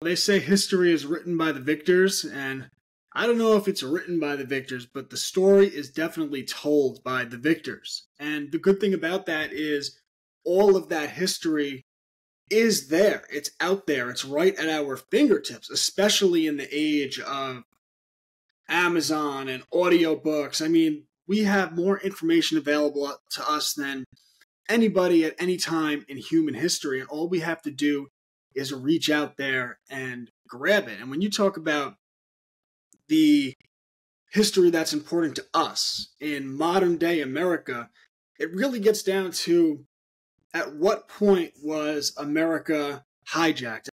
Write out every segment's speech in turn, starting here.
They say history is written by the victors, and I don't know if it's written by the victors, but the story is definitely told by the victors. And the good thing about that is all of that history is there. It's out there. It's right at our fingertips, especially in the age of Amazon and audiobooks. I mean, we have more information available to us than anybody at any time in human history, and all we have to do is reach out there and grab it. And when you talk about the history that's important to us in modern day America, it really gets down to at what point was America hijacked?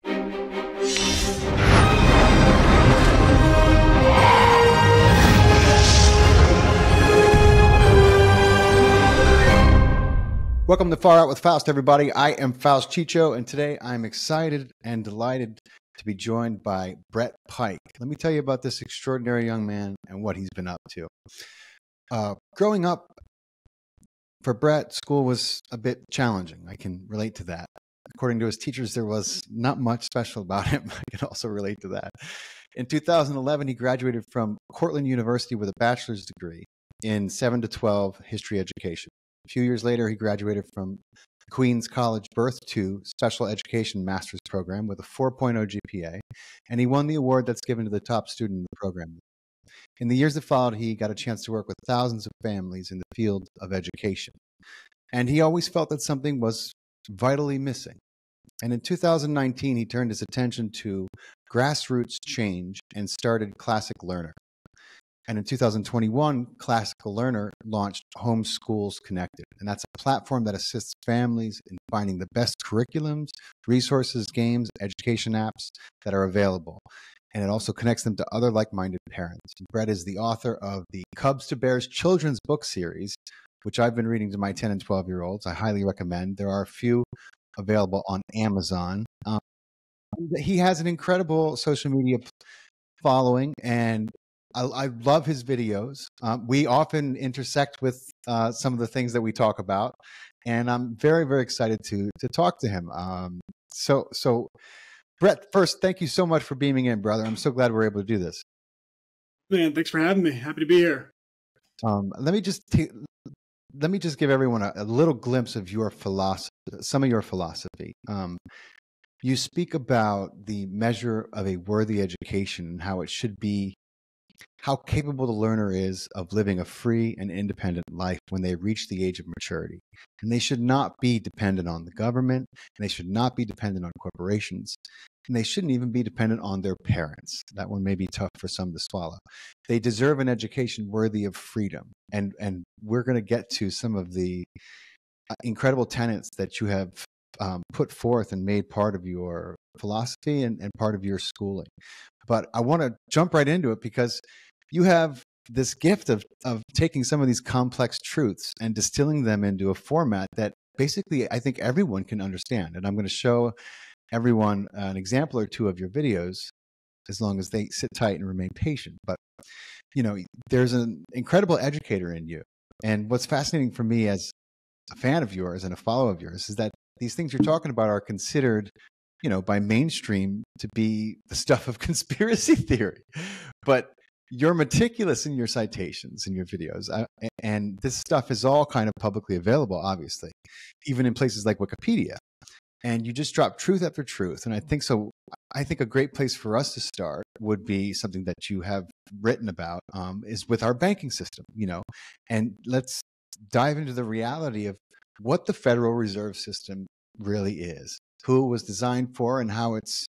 Welcome to Far Out with Faust, everybody. I am Faust Chicho, and today I'm excited and delighted to be joined by Brett Pike. Let me tell you about this extraordinary young man and what he's been up to. Growing up, for Brett, school was a bit challenging. I can relate to that. According to his teachers, there was not much special about him. I can also relate to that. In 2011, he graduated from Cortland University with a bachelor's degree in 7 to 12 history education. A few years later, he graduated from Queens College Birth to Special Education Master's Program with a 4.0 GPA, and he won the award that's given to the top student in the program. In the years that followed, he got a chance to work with thousands of families in the field of education, and he always felt that something was vitally missing. And in 2019, he turned his attention to grassroots change and started Classic Learner. And in 2021, Classical Learner launched Homeschools Connected. And that's a platform that assists families in finding the best curriculums, resources, games, education apps that are available. And it also connects them to other like-minded parents. Brett is the author of the Cubs to Bears children's book series, which I've been reading to my 10 and 12-year-olds. I highly recommend. There are a few available on Amazon. He has an incredible social media following, and I love his videos. We often intersect with some of the things that we talk about, and I'm very, very excited to talk to him. So, Brett, first, thank you so much for beaming in, brother. I'm so glad we're able to do this. Man, thanks for having me. Happy to be here. Let me just give everyone a little glimpse of your philosophy, some of your philosophy. You speak about the measure of a worthy education and how it should be, how capable the learner is of living a free and independent life when they reach the age of maturity. And they should not be dependent on the government, and they should not be dependent on corporations, and they shouldn't even be dependent on their parents. That one may be tough for some to swallow. They deserve an education worthy of freedom. And we're going to get to some of the incredible tenets that you have put forth and made part of your philosophy and part of your schooling. But I want to jump right into it because you have this gift of taking some of these complex truths and distilling them into a format that basically I think everyone can understand. And I'm going to show everyone an example or two of your videos as long as they sit tight and remain patient. But, you know, there's an incredible educator in you. And what's fascinating for me as a fan of yours and a follower of yours is that these things you're talking about are considered, you know, by mainstream to be the stuff of conspiracy theory. But you're meticulous in your citations in your videos. And this stuff is all kind of publicly available, obviously, even in places like Wikipedia. And you just drop truth after truth. And I think a great place for us to start would be something that you have written about is with our banking system, you know, and let's dive into the reality of what the Federal Reserve System really is, who it was designed for, and how it's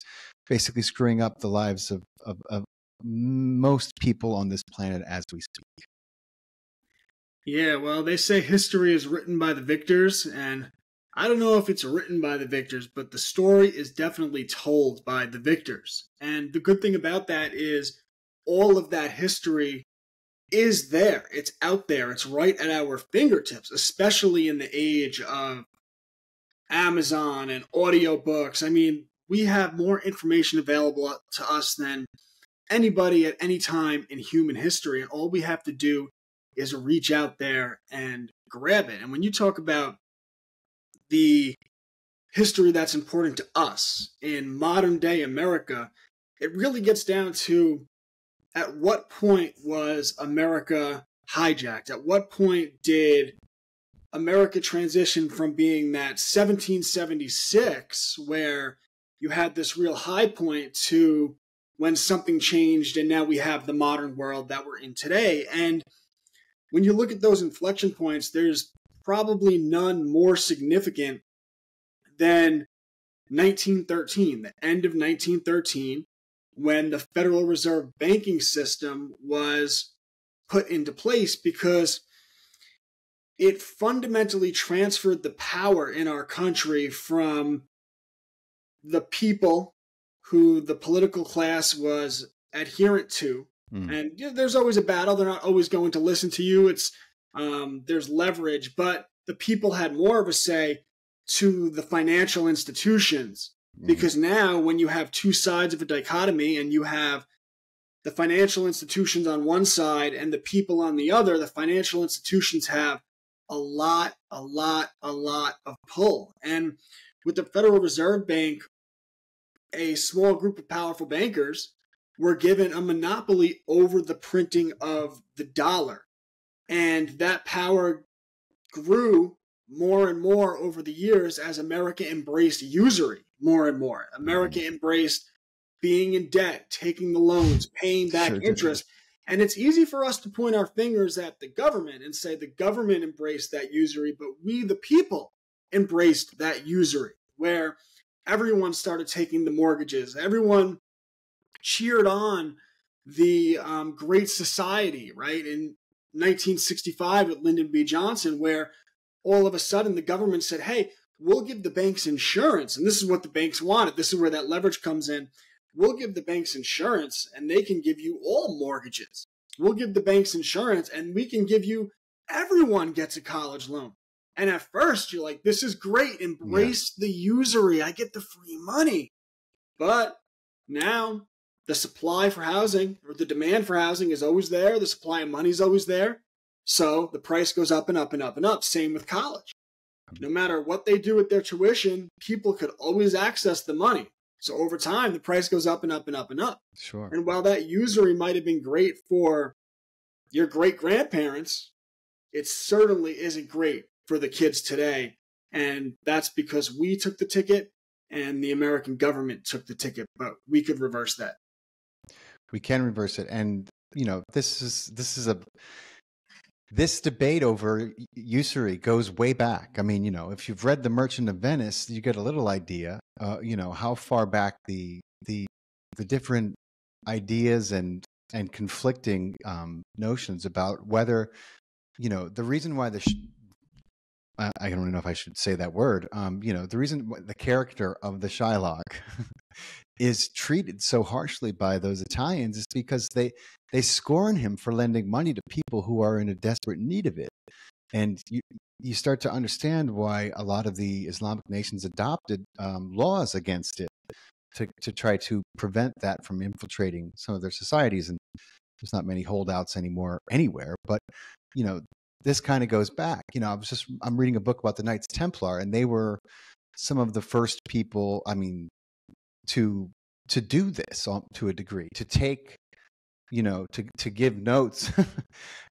basically screwing up the lives of most people on this planet as we speak. Yeah, well, they say history is written by the victors, and I don't know if it's written by the victors, but the story is definitely told by the victors. And the good thing about that is all of that history is there. It's out there. It's right at our fingertips, especially in the age of Amazon and audiobooks. I mean, we have more information available to us than anybody at any time in human history, and all we have to do is reach out there and grab it. And when you talk about the history that's important to us in modern day America, it really gets down to at what point was America hijacked? At what point did America transition from being that 1776 where you had this real high point to when something changed and now we have the modern world that we're in today? And when you look at those inflection points, there's probably none more significant than 1913, the end of 1913, when the Federal Reserve banking system was put into place, because it fundamentally transferred the power in our country from the people who the political class was adherent to. And there's always a battle. They're not always going to listen to you. There's leverage, but the people had more of a say to the financial institutions, because now when you have two sides of a dichotomy and you have the financial institutions on one side and the people on the other, the financial institutions have a lot of pull. And with the Federal Reserve Bank, a small group of powerful bankers were given a monopoly over the printing of the dollar. And that power grew more and more over the years as America embraced usury more and more. America embraced being in debt, taking the loans, paying back interest. And it's easy for us to point our fingers at the government and say the government embraced that usury, but we, the people, embraced that usury, where everyone started taking the mortgages. Everyone cheered on the Great Society, right? In 1965 with Lyndon B. Johnson, where all of a sudden the government said, hey, we'll give the banks insurance. And this is what the banks wanted. This is where that leverage comes in. We'll give the banks insurance and they can give you all mortgages. We'll give the banks insurance and we can give you, everyone gets a college loan. And at first you're like, this is great. Embrace the usury. I get the free money. But now the supply for housing, or the demand for housing, is always there. The supply of money is always there. So the price goes up and up and up and up. Same with college. No matter what they do with their tuition, people could always access the money. So over time, the price goes up and up and up and up. Sure. And while that usury might have been great for your great-grandparents, it certainly isn't great for the kids today. And that's because we took the ticket and the American government took the ticket, but we could reverse that. We can reverse it. And, this debate over usury goes way back. I mean, if you've read The Merchant of Venice, you get a little idea, how far back the different ideas and conflicting notions about whether, the reason why I don't know if I should say that word. The reason the character of the Shylock is treated so harshly by those Italians is because they scorn him for lending money to people who are in a desperate need of it. And you start to understand why a lot of the Islamic nations adopted laws against it to try to prevent that from infiltrating some of their societies. And there's not many holdouts anymore anywhere, but this kind of goes back. I'm reading a book about the Knights Templar, and they were some of the first people, to do this to a degree, to take, to give notes.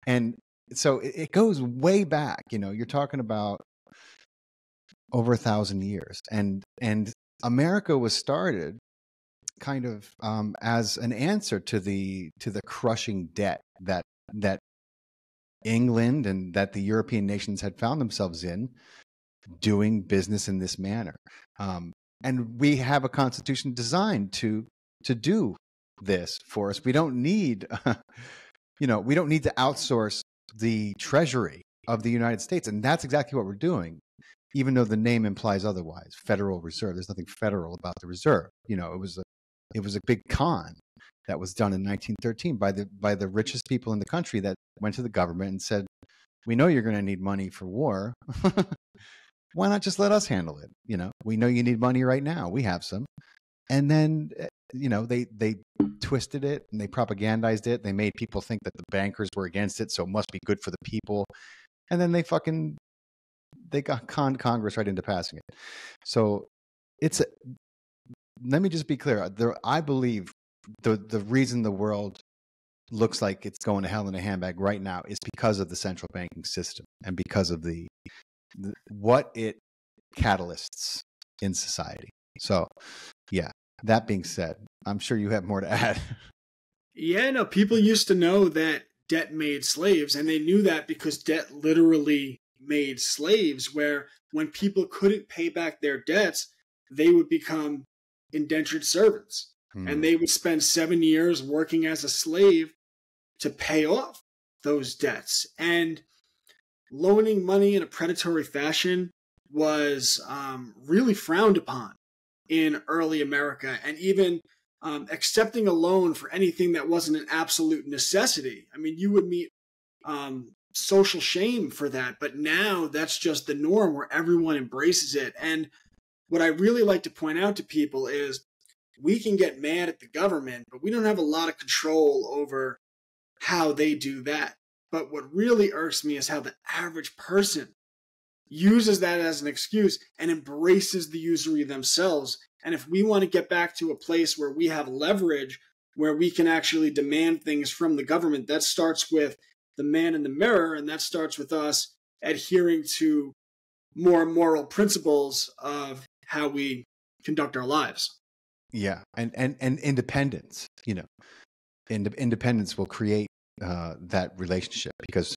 And so it goes way back. You're talking about over 1,000 years, and America was started kind of as an answer to the crushing debt that England and that the European nations had found themselves in, doing business in this manner. And we have a constitution designed to do this for us. We don't need, we don't need to outsource the treasury of the United States. And that's exactly what we're doing, even though the name implies otherwise. Federal Reserve. There's nothing federal about the reserve. It was a big con that was done in 1913 by the richest people in the country that went to the government and said, we know you're going to need money for war. Why not just let us handle it? We know you need money right now. We have some. And then, they twisted it and they propagandized it. They made people think that the bankers were against it, so it must be good for the people. And then they fucking they got conned Congress right into passing it. So let me just be clear. I believe the reason the world looks like it's going to hell in a handbag right now is because of the central banking system and because of what it catalysts in society. So, yeah, that being said, I'm sure you have more to add. Yeah, no, people used to know that debt made slaves, and they knew that because debt literally made slaves, where when people couldn't pay back their debts, they would become indentured servants. And they would spend 7 years working as a slave to pay off those debts. And loaning money in a predatory fashion was really frowned upon in early America, and even accepting a loan for anything that wasn't an absolute necessity. I mean, you would meet social shame for that, but now that's just the norm where everyone embraces it. And what I really like to point out to people is we can get mad at the government, but we don't have a lot of control over how they do that. But what really irks me is how the average person uses that as an excuse and embraces the usury themselves. And if we want to get back to a place where we have leverage, where we can actually demand things from the government, that starts with the man in the mirror, and that starts with us adhering to more moral principles of how we conduct our lives. Yeah, and independence, independence will create that relationship, because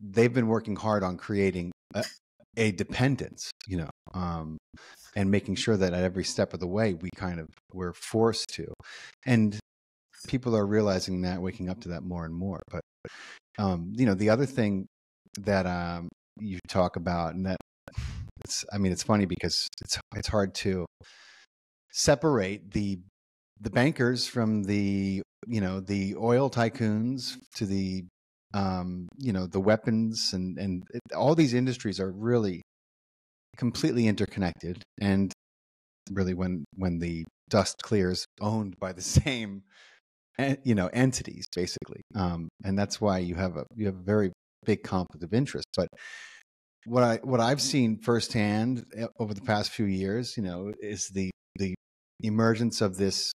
they've been working hard on creating a dependence, and making sure that at every step of the way we're forced to, and people are realizing that, waking up to that more and more. But the other thing that you talk about, and that it's funny because it's hard to separate the bankers from the oil tycoons to the weapons, and all these industries are really completely interconnected, and really when the dust clears, owned by the same entities, basically, and that's why you have a very big conflict of interest. But what I've seen firsthand over the past few years, is the emergence of this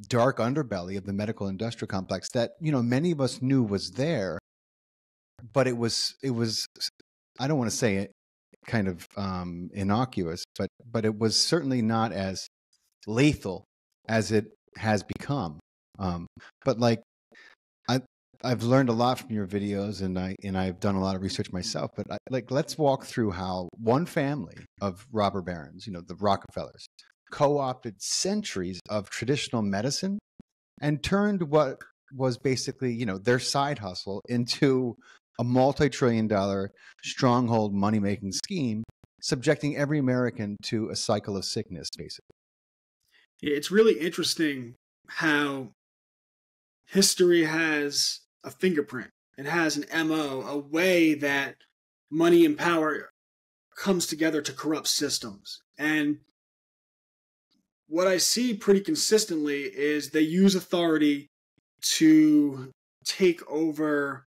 dark underbelly of the medical industrial complex that many of us knew was there, but it was I don't want to say it kind of innocuous, but it was certainly not as lethal as it has become. But like I've learned a lot from your videos, and I've done a lot of research myself. But let's walk through how one family of robber barons, the Rockefellers, co-opted centuries of traditional medicine and turned what was basically, their side hustle into a multi-trillion-dollar stronghold money-making scheme, subjecting every American to a cycle of sickness, basically. It's really interesting how history has a fingerprint. It has an MO, a way that money and power comes together to corrupt systems. And what I see pretty consistently is they use authority to take over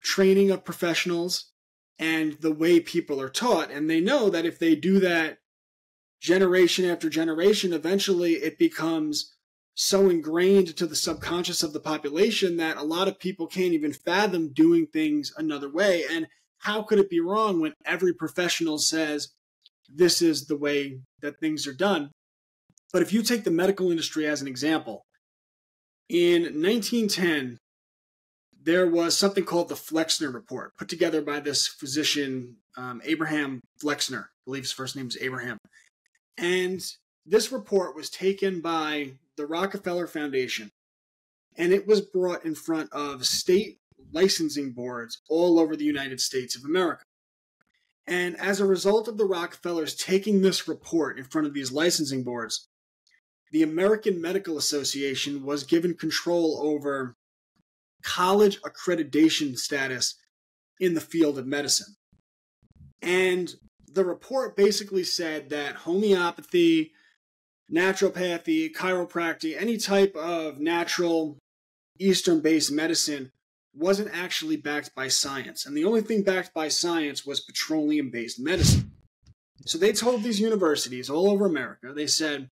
training of professionals and the way people are taught. And they know that if they do that generation after generation, eventually it becomes so ingrained to the subconscious of the population that a lot of people can't even fathom doing things another way. And how could it be wrong when every professional says this is the way that things are done? But if you take the medical industry as an example, in 1910, there was something called the Flexner Report, put together by this physician, Abraham Flexner. I believe his first name is Abraham. And this report was taken by the Rockefeller Foundation, and it was brought in front of state licensing boards all over the United States of America. And as a result of the Rockefellers taking this report in front of these licensing boards, the American Medical Association was given control over college accreditation status in the field of medicine. And the report basically said that homeopathy, naturopathy, chiropractic, any type of natural Eastern-based medicine wasn't actually backed by science. And the only thing backed by science was petroleum-based medicine. So they told these universities all over America, they said,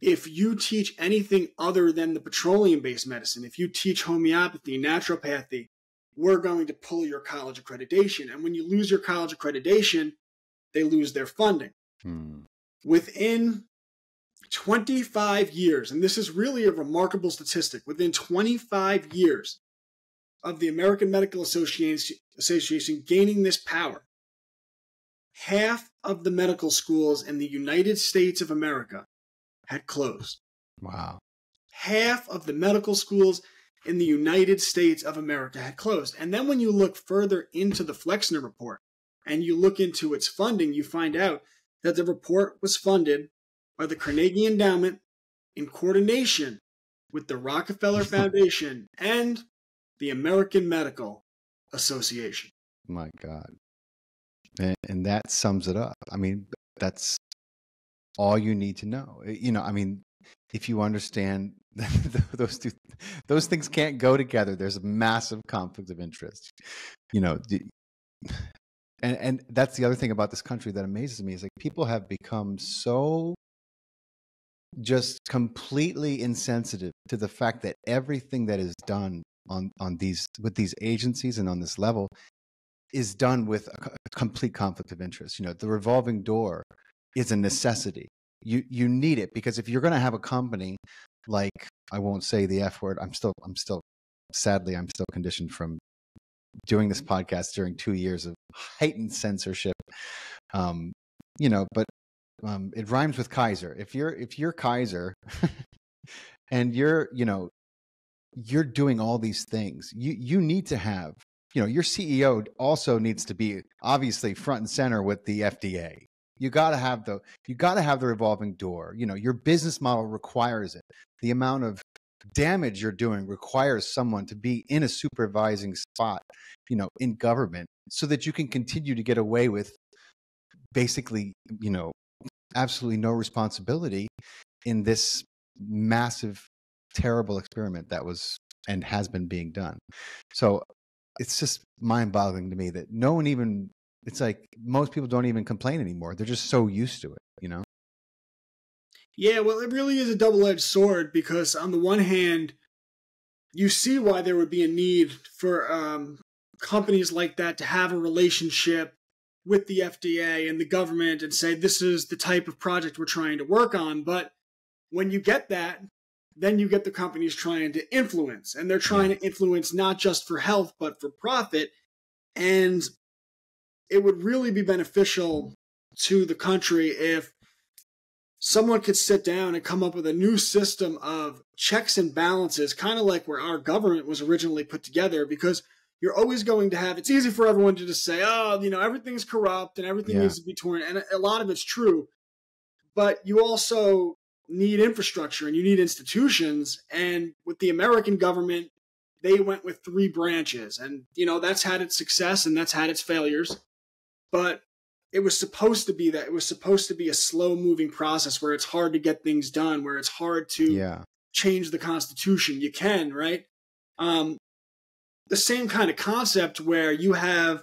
if you teach anything other than the petroleum-based medicine, if you teach homeopathy, naturopathy, we're going to pull your college accreditation. And when you lose your college accreditation, they lose their funding. Within 25 years, and this is really a remarkable statistic, within 25 years of the American Medical Association gaining this power, half of the medical schools in the United States of America had closed. Wow. Half of the medical schools in the United States of America had closed. And then when you look further into the Flexner report and you look into its funding, you find out that the report was funded by the Carnegie Endowment in coordination with the Rockefeller Foundation and the American Medical Association. My God. And that sums it up. I mean, that's all you need to know. You know, I mean, if you understand those things can't go together. There's a massive conflict of interest. You know, and that's the other thing about this country that amazes me is like people have become so just completely insensitive to the fact that everything that is done on these with these agencies and on this level is done with a complete conflict of interest. You know, the revolving door is a necessity. You need it because if you're going to have a company like, I won't say the F word. I'm still sadly conditioned from doing this podcast during 2 years of heightened censorship. You know, but it rhymes with Kaiser. If you're Kaiser and you're doing all these things, you need to have, you know, your CEO also needs to be obviously front and center with the FDA. You got to have the revolving door. You know, your business model requires it. The amount of damage you're doing requires someone to be in a supervising spot, you know, in government so that you can continue to get away with basically, you know, absolutely no responsibility in this massive, terrible experiment that was and has been being done. So it's just mind-boggling to me that no one even, it's like most people don't even complain anymore. They're just so used to it, you know? Yeah, well, it really is a double-edged sword because on the one hand, you see why there would be a need for companies like that to have a relationship with the FDA and the government and say, this is the type of project we're trying to work on. But when you get that, then you get the companies trying to influence. And they're trying to influence not just for health, but for profit. And it would really be beneficial to the country if someone could sit down and come up with a new system of checks and balances, kind of like where our government was originally put together, because you're always going to have, it's easy for everyone to just say, oh, you know, everything's corrupt and everything needs to be torn. And a lot of it's true. But you also need infrastructure and you need institutions. And with the American government, they went with 3 branches. And, you know, that's had its success and that's had its failures. But it was supposed to be that. It was supposed to be a slow-moving process where it's hard to get things done, where it's hard to change the Constitution. You can, right? The same kind of concept where you have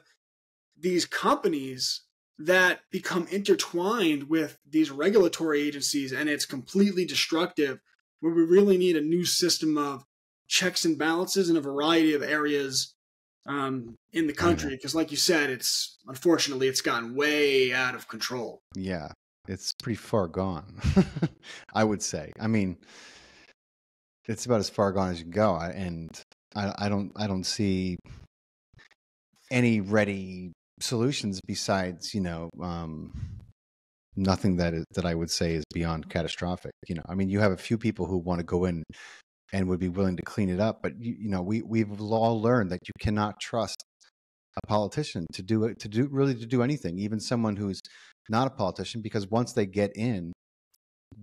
these companies that become intertwined with these regulatory agencies, and it's completely destructive, where we really need a new system of checks and balances in a variety of areas in the country, because like you said, unfortunately it's gotten way out of control. Yeah, it's pretty far gone. I would say. I mean, it's about as far gone as you can go, and I don't see any ready solutions besides, you know, nothing that I would say is beyond catastrophic. You know, I mean, you have a few people who want to go in and would be willing to clean it up, but you know, we've all learned that you cannot trust a politician to do anything, even someone who's not a politician, because once they get in,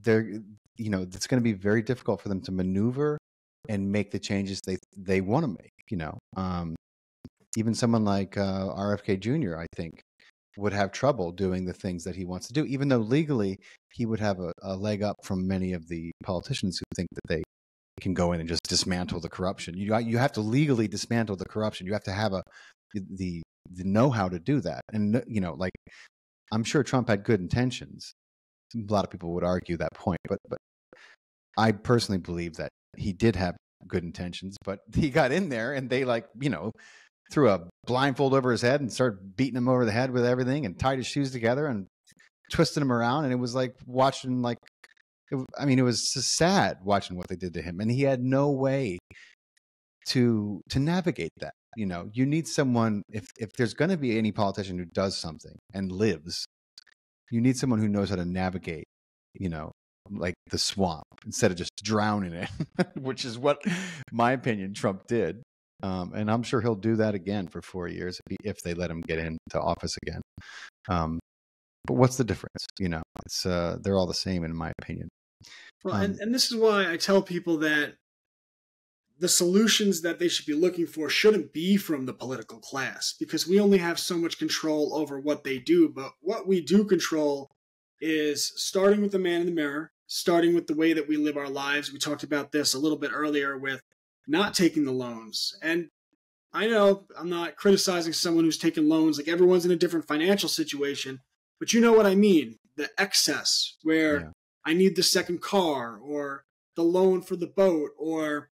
you know, it's going to be very difficult for them to maneuver and make the changes they want to make. You know, even someone like RFK Jr., I think, would have trouble doing the things that he wants to do, even though legally he would have a leg up from many of the politicians who think that can go in and just dismantle the corruption. You have to legally dismantle the corruption. You have to have the know-how to do that. And like, I'm sure Trump had good intentions. A lot of people would argue that point, but I personally believe that he did have good intentions, but he got in there and they threw a blindfold over his head and started beating him over the head with everything and tied his shoes together and twisted him around. And it was like watching it was just sad watching what they did to him. And he had no way to navigate that. You need someone, if there's going to be any politician who does something and lives, you need someone who knows how to navigate, like the swamp instead of just drowning it, which is what my opinion Trump did. And I'm sure he'll do that again for 4 years if they let him get into office again. But what's the difference? It's they're all the same in my opinion. Well, and this is why I tell people that the solutions that they should be looking for shouldn't be from the political class, because we only have so much control over what they do. But what we do control is starting with the man in the mirror, starting with the way that we live our lives. We talked about this a little bit earlier with not taking the loans. And I know I'm not criticizing someone who's taken loans. Like, everyone's in a different financial situation, but you know what I mean? The excess where I need the second car, or the loan for the boat, or,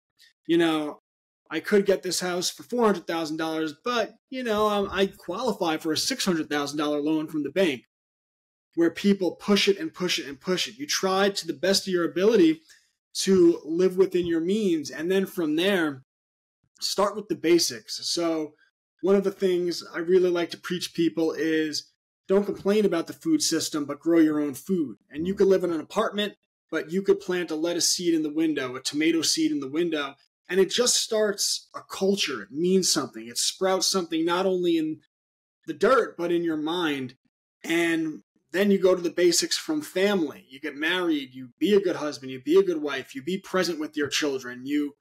I could get this house for $400,000, but, I qualify for a $600,000 loan from the bank, where people push it and push it and push it. You try to the best of your ability to live within your means. And then from there, start with the basics. So one of the things I really like to preach people is, don't complain about the food system, but grow your own food. And you could live in an apartment, but you could plant a lettuce seed in the window, a tomato seed in the window, and it just starts a culture. It means something. It sprouts something not only in the dirt, but in your mind. And then you go to the basics from family. You get married, you be a good husband, you be a good wife, you be present with your children, you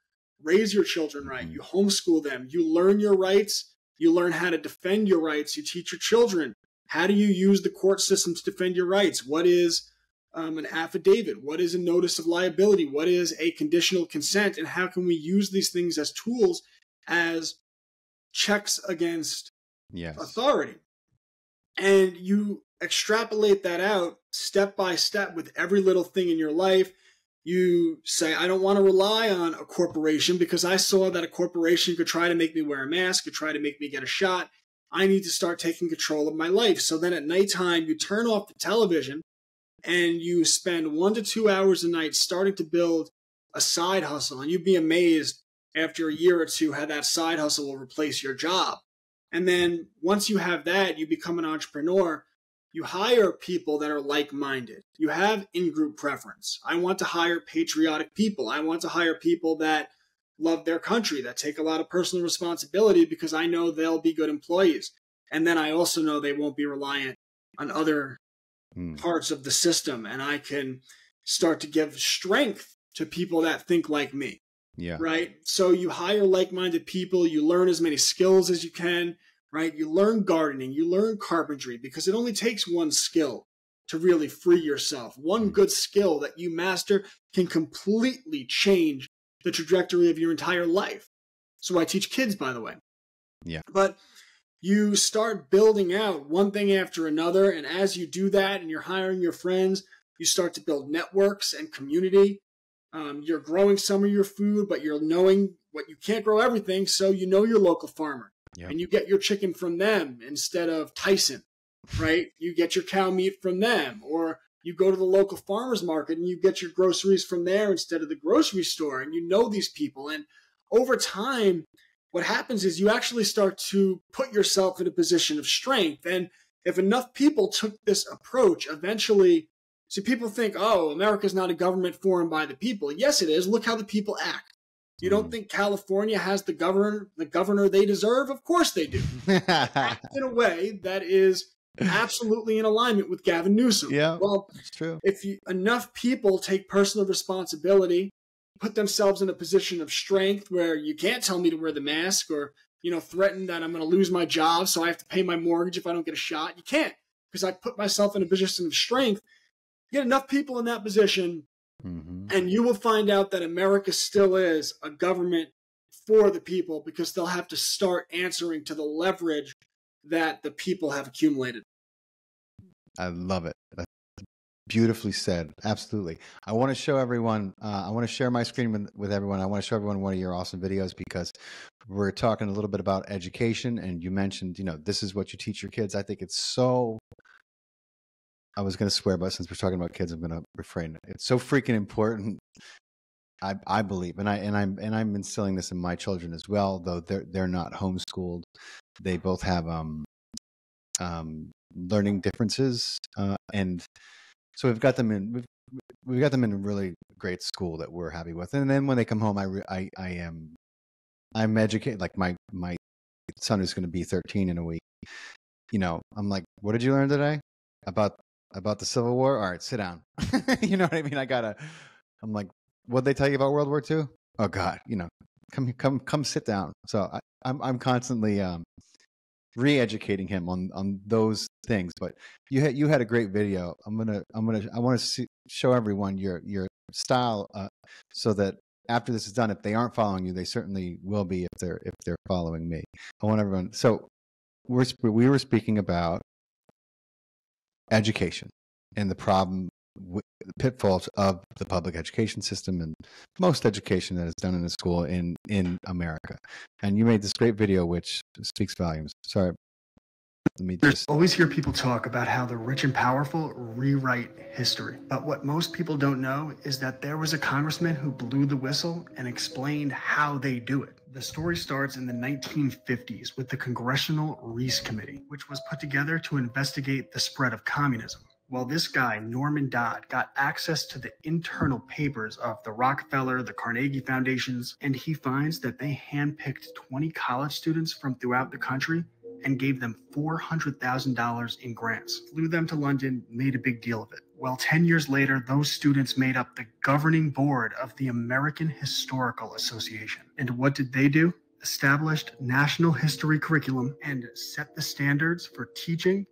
raise your children right, you homeschool them, you learn your rights, you learn how to defend your rights, you teach your children. How do you use the court system to defend your rights? What is an affidavit? What is a notice of liability? What is a conditional consent? And how can we use these things as tools, as checks against authority? And you extrapolate that out step by step with every little thing in your life. You say, I don't want to rely on a corporation because I saw that a corporation could try to make me wear a mask, could try to make me get a shot. I need to start taking control of my life. So then at nighttime, you turn off the television and you spend 1 to 2 hours a night starting to build a side hustle. And you'd be amazed after a year or two how that side hustle will replace your job. And then once you have that, you become an entrepreneur. You hire people that are like-minded. You have in-group preference. I want to hire patriotic people. I want to hire people that love their country, that take a lot of personal responsibility, because I know they'll be good employees. And then I also know they won't be reliant on other parts of the system. And I can start to give strength to people that think like me. Yeah. Right? So you hire like-minded people. You learn as many skills as you can. Right? You learn gardening, you learn carpentry, because it only takes one skill to really free yourself. One good skill that you master can completely change the trajectory of your entire life. So I teach kids, by the way. Yeah. But you start building out one thing after another, and as you do that and you're hiring your friends, you start to build networks and community. You're growing some of your food, but you're knowing what you can't grow everything, so you know your local farmer. Yep. And you get your chicken from them instead of Tyson, right? You get your cow meat from them, or you go to the local farmer's market and you get your groceries from there instead of the grocery store, and you know these people. And over time, what happens is you actually start to put yourself in a position of strength. And if enough people took this approach, eventually, see, people think, oh, America's not a government formed by the people. Yes, it is. Look how the people act. You don't think California has the governor they deserve? Of course they do. Act in a way that is absolutely in alignment with Gavin Newsom. Yeah, well, that's true. If enough people take personal responsibility, put themselves in a position of strength where you can't tell me to wear the mask, or threaten that I'm going to lose my job, so I have to pay my mortgage if I don't get a shot. You can't, because I put myself in a position of strength. Get enough people in that position, Mm-hmm. And you will find out that America still is a government for the people, because they'll have to start answering to the leverage that the people have accumulated. I love it. That's beautifully said. Absolutely. I want to show everyone, I want to share my screen with everyone. I want to show everyone one of your awesome videos, because we're talking a little bit about education, and you mentioned, this is what you teach your kids. I think it's so, I was going to swear, but since we're talking about kids, I'm going to refrain. It's so freaking important. I believe, and I'm instilling this in my children as well, though they're not homeschooled. They both have learning differences, and so we've got them in a really great school that we're happy with. And then when they come home, I'm educated. Like my son is going to be 13 in a week. I'm like, what did you learn today about the Civil War? All right, sit down. You know what I mean? I'm like, what'd they tell you about World War II? Oh God, come sit down. So I'm constantly re-educating him on those things. But you had a great video. I want to show everyone your style, so that after this is done, if they aren't following you, they certainly will be if they're following me. I want everyone. So we were speaking about education and the problem, the pitfalls of the public education system and most education that is done in a school in America. And you made this great video which speaks volumes. Sorry. There's always hear people talk about how the rich and powerful rewrite history. But what most people don't know is that there was a congressman who blew the whistle and explained how they do it. The story starts in the 1950s with the Congressional Reese Committee, which was put together to investigate the spread of communism. Well, this guy, Norman Dodd, got access to the internal papers of the Rockefeller, the Carnegie Foundations, and he finds that they handpicked 20 college students from throughout the country and gave them $400,000 in grants, flew them to London, made a big deal of it. Well, 10 years later, those students made up the governing board of the American Historical Association. And what did they do? Established national history curriculum and set the standards for teaching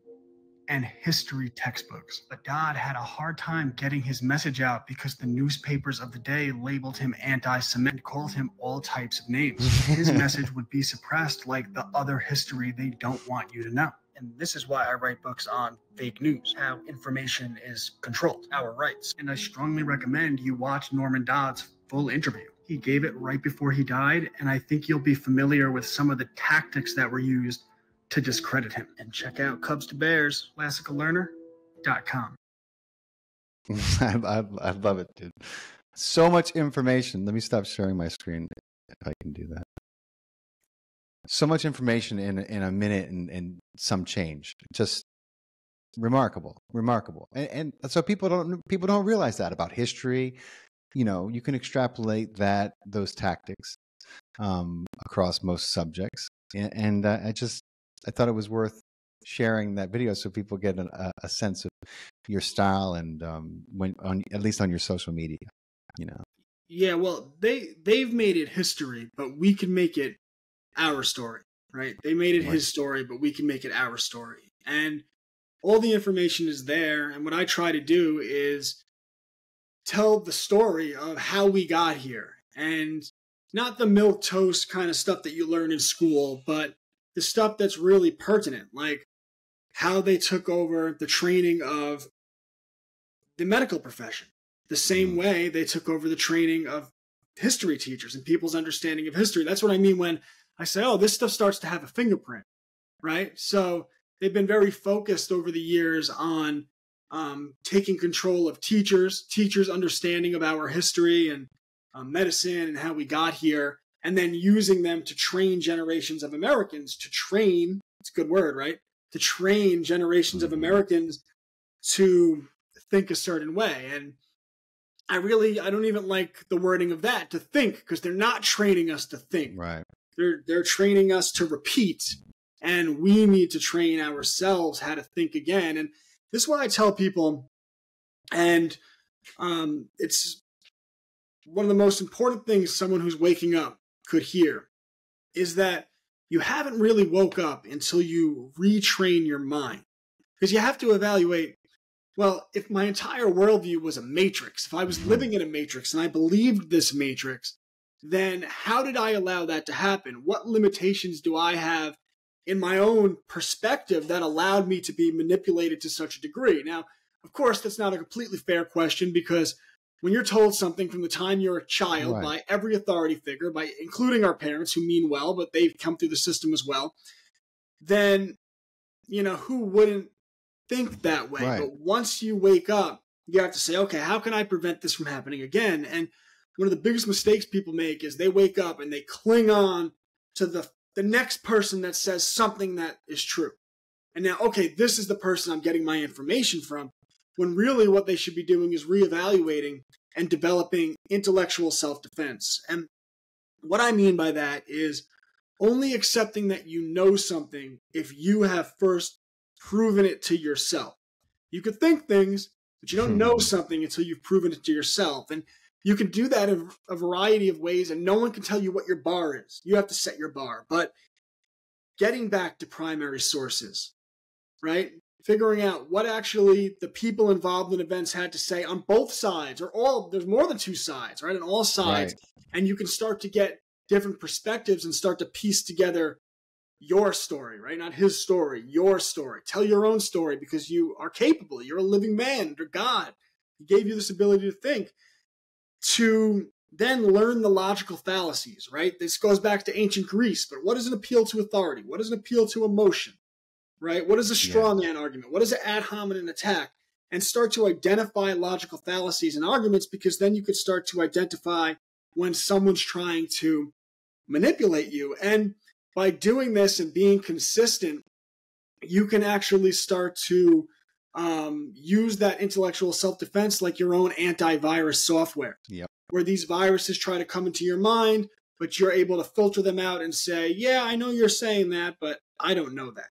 and history textbooks. But Dodd had a hard time getting his message out because the newspapers of the day labeled him anti-Semitic and called him all types of names. His message would be suppressed like the other history they don't want you to know. And this is why I write books on fake news, how information is controlled, our rights. And I strongly recommend you watch Norman Dodd's full interview. He gave it right before he died, and I think you'll be familiar with some of the tactics that were used to discredit him. And check out Cubs to Bears, classicallearner.com. I love it, dude. So much information. Let me stop sharing my screen if I can do that. So much information in a minute and some change. Just remarkable. And so people don't realize that about history. You can extrapolate those tactics across most subjects. And I thought it was worth sharing that video so people get a sense of your style and at least on your social media, Yeah, well, they've made it history, but we can make it our story, right? They made it his story, but we can make it our story. And all the information is there, and what I try to do is tell the story of how we got here, and not the milquetoast kind of stuff that you learn in school, but the stuff that's really pertinent, like how they took over the training of the medical profession, the same way they took over the training of history teachers and people's understanding of history. That's what I mean when I say, oh, this stuff starts to have a fingerprint, right? So they've been very focused over the years on taking control of teachers' understanding of our history and medicine and how we got here, and then using them to train generations of Americans it's a good word, right? To train generations of Americans to think a certain way. And I don't even like the wording of that, to think, because they're not training us to think. Right. They're training us to repeat, and we need to train ourselves how to think again. And this is what I tell people, and it's one of the most important things someone who's waking up could hear, is that you haven't really woke up until you retrain your mind. Because you have to evaluate, Well, if my entire worldview was a matrix, if I was living in a matrix and I believed this matrix, then how did I allow that to happen? What limitations do I have in my own perspective that allowed me to be manipulated to such a degree? Now, of course, that's not a completely fair question, because when you're told something from the time you're a child Right. by every authority figure, by including our parents who mean well, but they've come through the system as well, then, who wouldn't think that way? Right. But once you wake up, you have to say, okay, how can I prevent this from happening again? And one of the biggest mistakes people make is they wake up and they cling on to the next person that says something that is true. And now, okay, this is the person I'm getting my information from, when really what they should be doing is reevaluating and developing intellectual self-defense. And what I mean by that is only accepting that you know something if you have first proven it to yourself. You could think things, but you don't know something until you've proven it to yourself. And you can do that in a variety of ways, and no one can tell you what your bar is. You have to set your bar. But getting back to primary sources, right? Figuring out what actually the people involved in events had to say on both sides, or there's more than two sides, right? On all sides. Right. And you can start to get different perspectives and start to piece together your story, right? Not his story, your story. Tell your own story, because you are capable. You're a living man under God. He gave you this ability to think, to then learn the logical fallacies, right? This goes back to ancient Greece, but what is an appeal to authority? What is an appeal to emotion, right? What is a straw man argument? What is an ad hominem attack? And start to identify logical fallacies and arguments, because then you could start to identify when someone's trying to manipulate you. And by doing this and being consistent, you can actually start to use that intellectual self-defense like your own antivirus software. Yep. Where these viruses try to come into your mind, but you're able to filter them out and say, yeah, I know you're saying that, but I don't know that.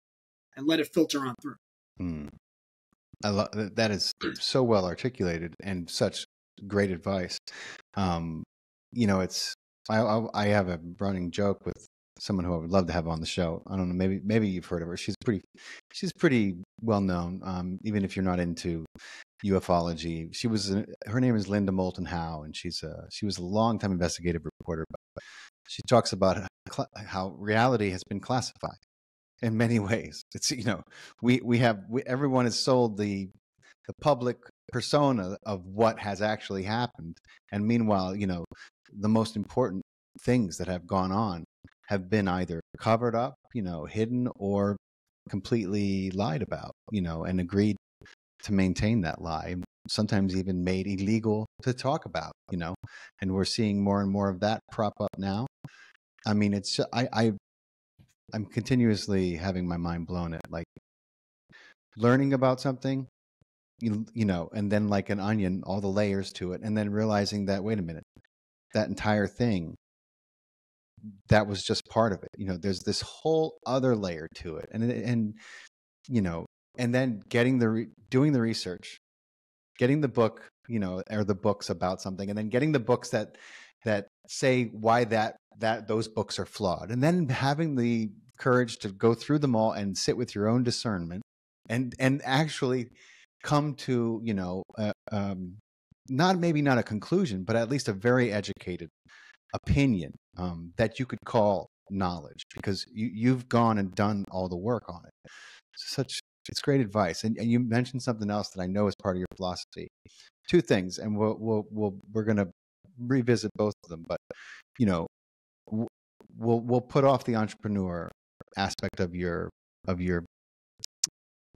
And let it filter on through. I love that. Is so well articulated and such great advice. It's I have a running joke with someone who I would love to have on the show. I don't know, maybe you've heard of her. She's pretty well known, even if you're not into ufology. Her name is Linda Moulton Howe, and she was a longtime investigative reporter. But she talks about how reality has been classified in many ways. It's everyone is sold the public persona of what has actually happened, and meanwhile, the most important things that have gone on have been either covered up, hidden, or completely lied about, and agreed to maintain that lie. Sometimes even made illegal to talk about, and we're seeing more and more of that prop up now. I mean, it's I'm continuously having my mind blown at like learning about something, and then like an onion, all the layers to it, and then realizing that, wait a minute, that entire thing, that was just part of it. There's this whole other layer to it, and then doing the research, getting the book, or the books about something, and then getting the books that say why that those books are flawed, and then having the courage to go through them all and sit with your own discernment and actually come to not a conclusion, but at least a very educated opinion that you could call knowledge, because you've gone and done all the work on it. It's great advice. And you mentioned something else that I know is part of your philosophy. Two things, and we're going to revisit both of them, but we'll put off the entrepreneur aspect of your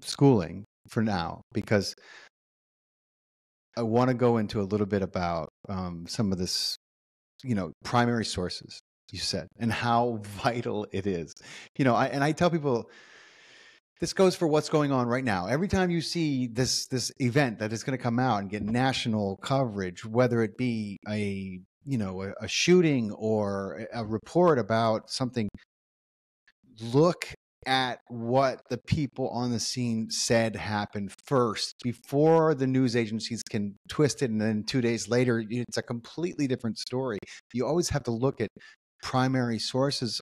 schooling for now, because I want to go into a little bit about some of this, primary sources, you said, and how vital it is. I tell people, this goes for what's going on right now. Every time you see this event that is going to come out and get national coverage, whether it be a shooting or a report about something, look at what the people on the scene said happened first before the news agencies can twist it, and then 2 days later it's a completely different story. You always have to look at primary sources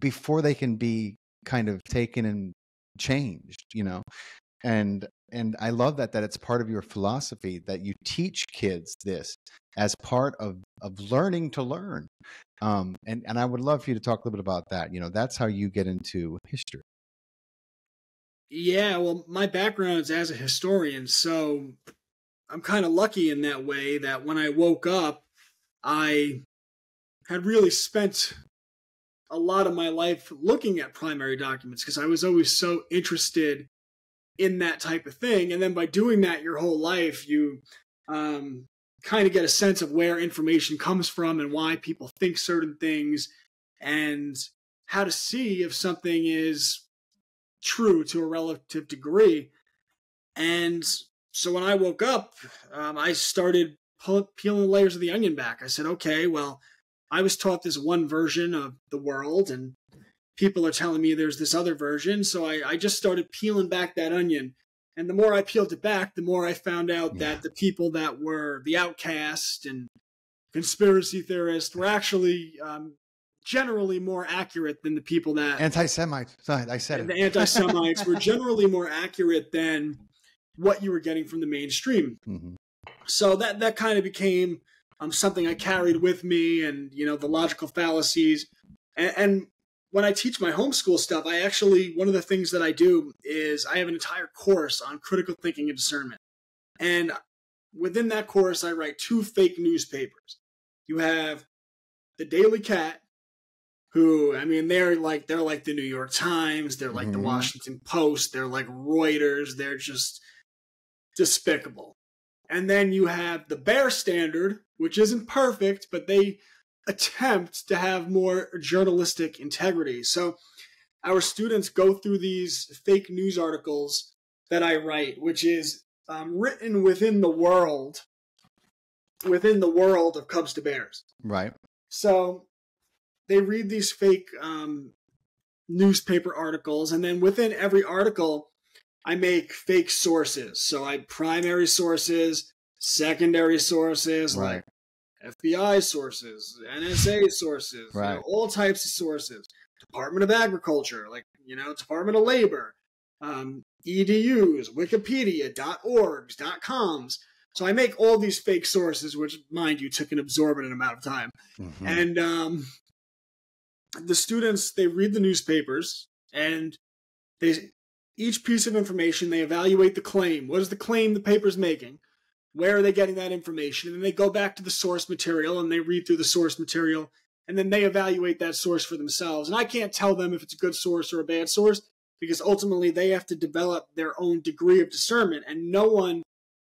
before they can be kind of taken and changed, And I love that it's part of your philosophy that you teach kids this as part of learning to learn. And I would love for you to talk a little bit about that. That's how you get into history. Yeah, well, my background is as a historian, so I'm kind of lucky in that way that when I woke up, I had really spent a lot of my life looking at primary documents because I was always so interested in that type of thing. And then by doing that your whole life, you kind of get a sense of where information comes from and why people think certain things and how to see if something is true to a relative degree. And so when I woke up, I started peeling layers of the onion back. I said, okay, well, I was taught this one version of the world, and people are telling me there's this other version. So I just started peeling back that onion. And the more I peeled it back, the more I found out that the people that were the outcast and conspiracy theorists were actually generally more accurate than the people that... Anti-Semites. Sorry, I said it. The anti-Semites were generally more accurate than what you were getting from the mainstream. Mm-hmm. So that kind of became something I carried with me, and, the logical fallacies. And when I teach my homeschool stuff, one of the things that I do is I have an entire course on critical thinking and discernment. And within that course, I write 2 fake newspapers. You have the Daily Cat, who, they're like the New York Times, they're like the Washington Post, they're like Reuters, they're just despicable. And then you have the Bear Standard, which isn't perfect, but they attempt to have more journalistic integrity. So our students go through these fake news articles that I write, which is written within the world of Cubs to Bears. Right. So they read these fake newspaper articles, and then within every article, I make fake sources. So I primary sources, secondary sources, right. Like FBI sources, NSA sources, right. All types of sources. Department of Agriculture, Department of Labor, EDUs, Wikipedia, .orgs, .coms. So I make all these fake sources, which, mind you, took an exorbitant amount of time. Mm-hmm. And the students, they read the newspapers, and each piece of information, they evaluate the claim. What is the claim the paper's making? Where are they getting that information? And then they go back to the source material, and they read through the source material, and then they evaluate that source for themselves. And I can't tell them if it's a good source or a bad source, because ultimately they have to develop their own degree of discernment, and no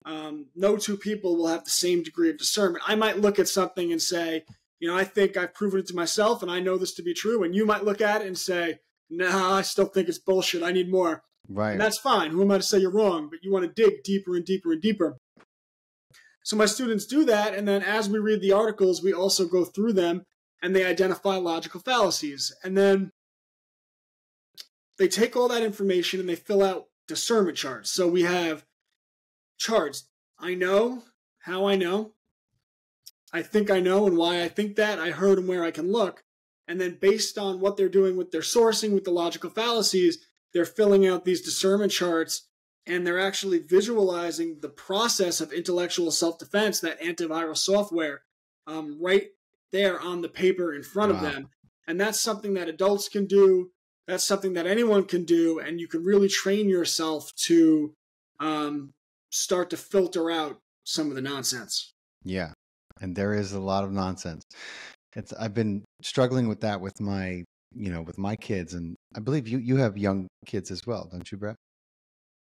2 people will have the same degree of discernment. I might look at something and say, I think I've proven it to myself, and I know this to be true. And you might look at it and say, nah, I still think it's bullshit. I need more. Right. And that's fine. Who am I to say you're wrong? But you want to dig deeper and deeper and deeper. So my students do that, and then as we read the articles, we also go through them, and they identify logical fallacies. And then they take all that information and they fill out discernment charts. So we have charts. I know, how I know, I think I know, and why I think that, I heard, and where I can look. And then based on what they're doing with their sourcing, with the logical fallacies, they're filling out these discernment charts, and they're actually visualizing the process of intellectual self-defense, that antiviral software, right there on the paper in front of them. And that's something that adults can do. That's something that anyone can do, and you can really train yourself to start to filter out some of the nonsense. Yeah, and there is a lot of nonsense. I've been struggling with that with my kids, and I believe you have young kids as well, don't you, Brett?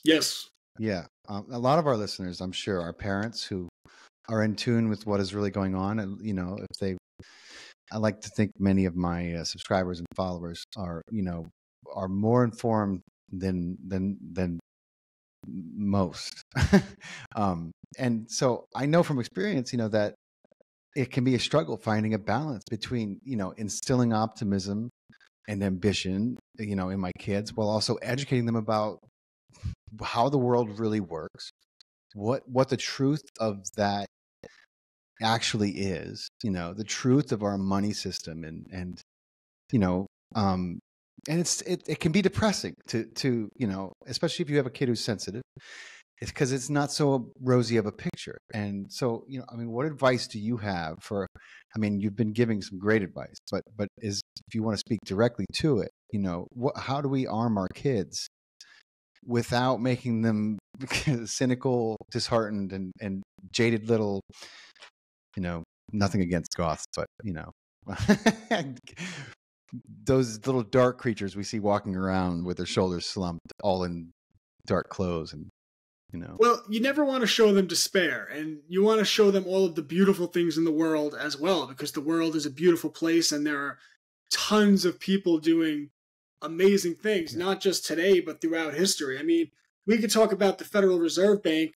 Yes. Yeah. A lot of our listeners, I'm sure, are parents who are in tune with what is really going on. And, I like to think many of my subscribers and followers are more informed than most. And so I know from experience, that it can be a struggle finding a balance between, instilling optimism and ambition, in my kids, while also educating them about how the world really works, what the truth of that actually is, the truth of our money system, and And it can be depressing to especially if you have a kid who's sensitive. It's because it's not so rosy of a picture. And so, I mean, what advice do you have for? I mean, you've been giving some great advice, but if you want to speak directly to it, how do we arm our kids without making them cynical, disheartened, and jaded little, nothing against goths, but those little dark creatures we see walking around with their shoulders slumped, all in dark clothes, and Well, you never want to show them despair, and you want to show them all of the beautiful things in the world as well, because the world is a beautiful place, and there are tons of people doing amazing things, not just today, but throughout history. I mean, we could talk about the Federal Reserve Bank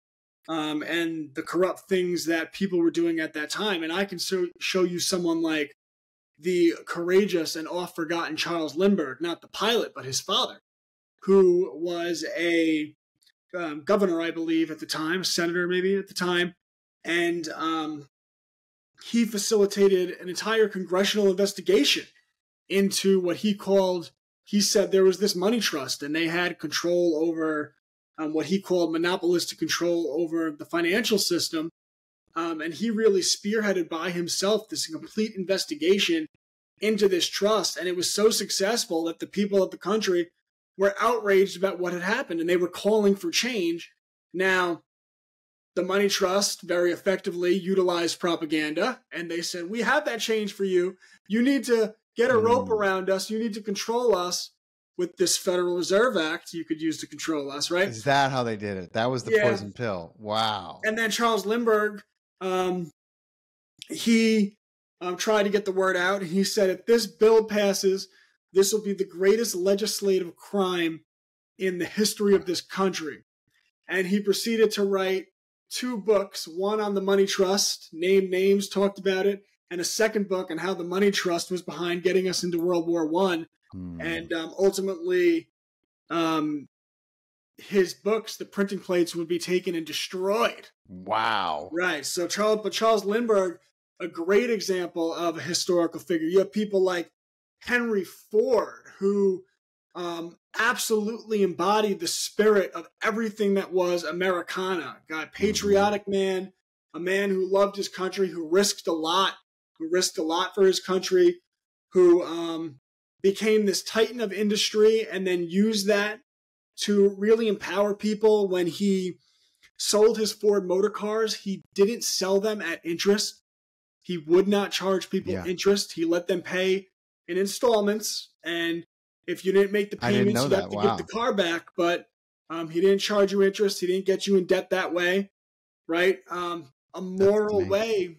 and the corrupt things that people were doing at that time, and I can show you someone like the courageous and oft-forgotten Charles Lindbergh, not the pilot, but his father, who was a governor, I believe, at the time, senator maybe at the time, and he facilitated an entire congressional investigation into what he said there was this money trust, and they had control over what he called monopolistic control over the financial system. And he really spearheaded by himself this complete investigation into this trust. And it was so successful that the people of the country were outraged about what had happened, and they were calling for change. Now, the money trust very effectively utilized propaganda, and they said, we have that change for you. You need to get a rope around us. You need to control us with this Federal Reserve Act. You could use to control us, right? Is that how they did it? That was the poison pill. Wow. And then Charles Lindbergh, he tried to get the word out. And he said, if this bill passes, this will be the greatest legislative crime in the history of this country. And he proceeded to write 2 books, one on the money trust, named names, talked about it, and a second book on how the money trust was behind getting us into World War I. And ultimately, his books, the printing plates, would be taken and destroyed. Wow. Right. So Charles Lindbergh, a great example of a historical figure. You have people like Henry Ford, who absolutely embodied the spirit of everything that was Americana. A patriotic man, a man who loved his country, who risked a lot for his country, who became this titan of industry and then used that to really empower people. When he sold his Ford motor cars, he didn't sell them at interest. He would not charge people interest. He let them pay in installments, and if you didn't make the payments, you have to give the car back. But he didn't charge you interest. He didn't get you in debt that way, right? A moral way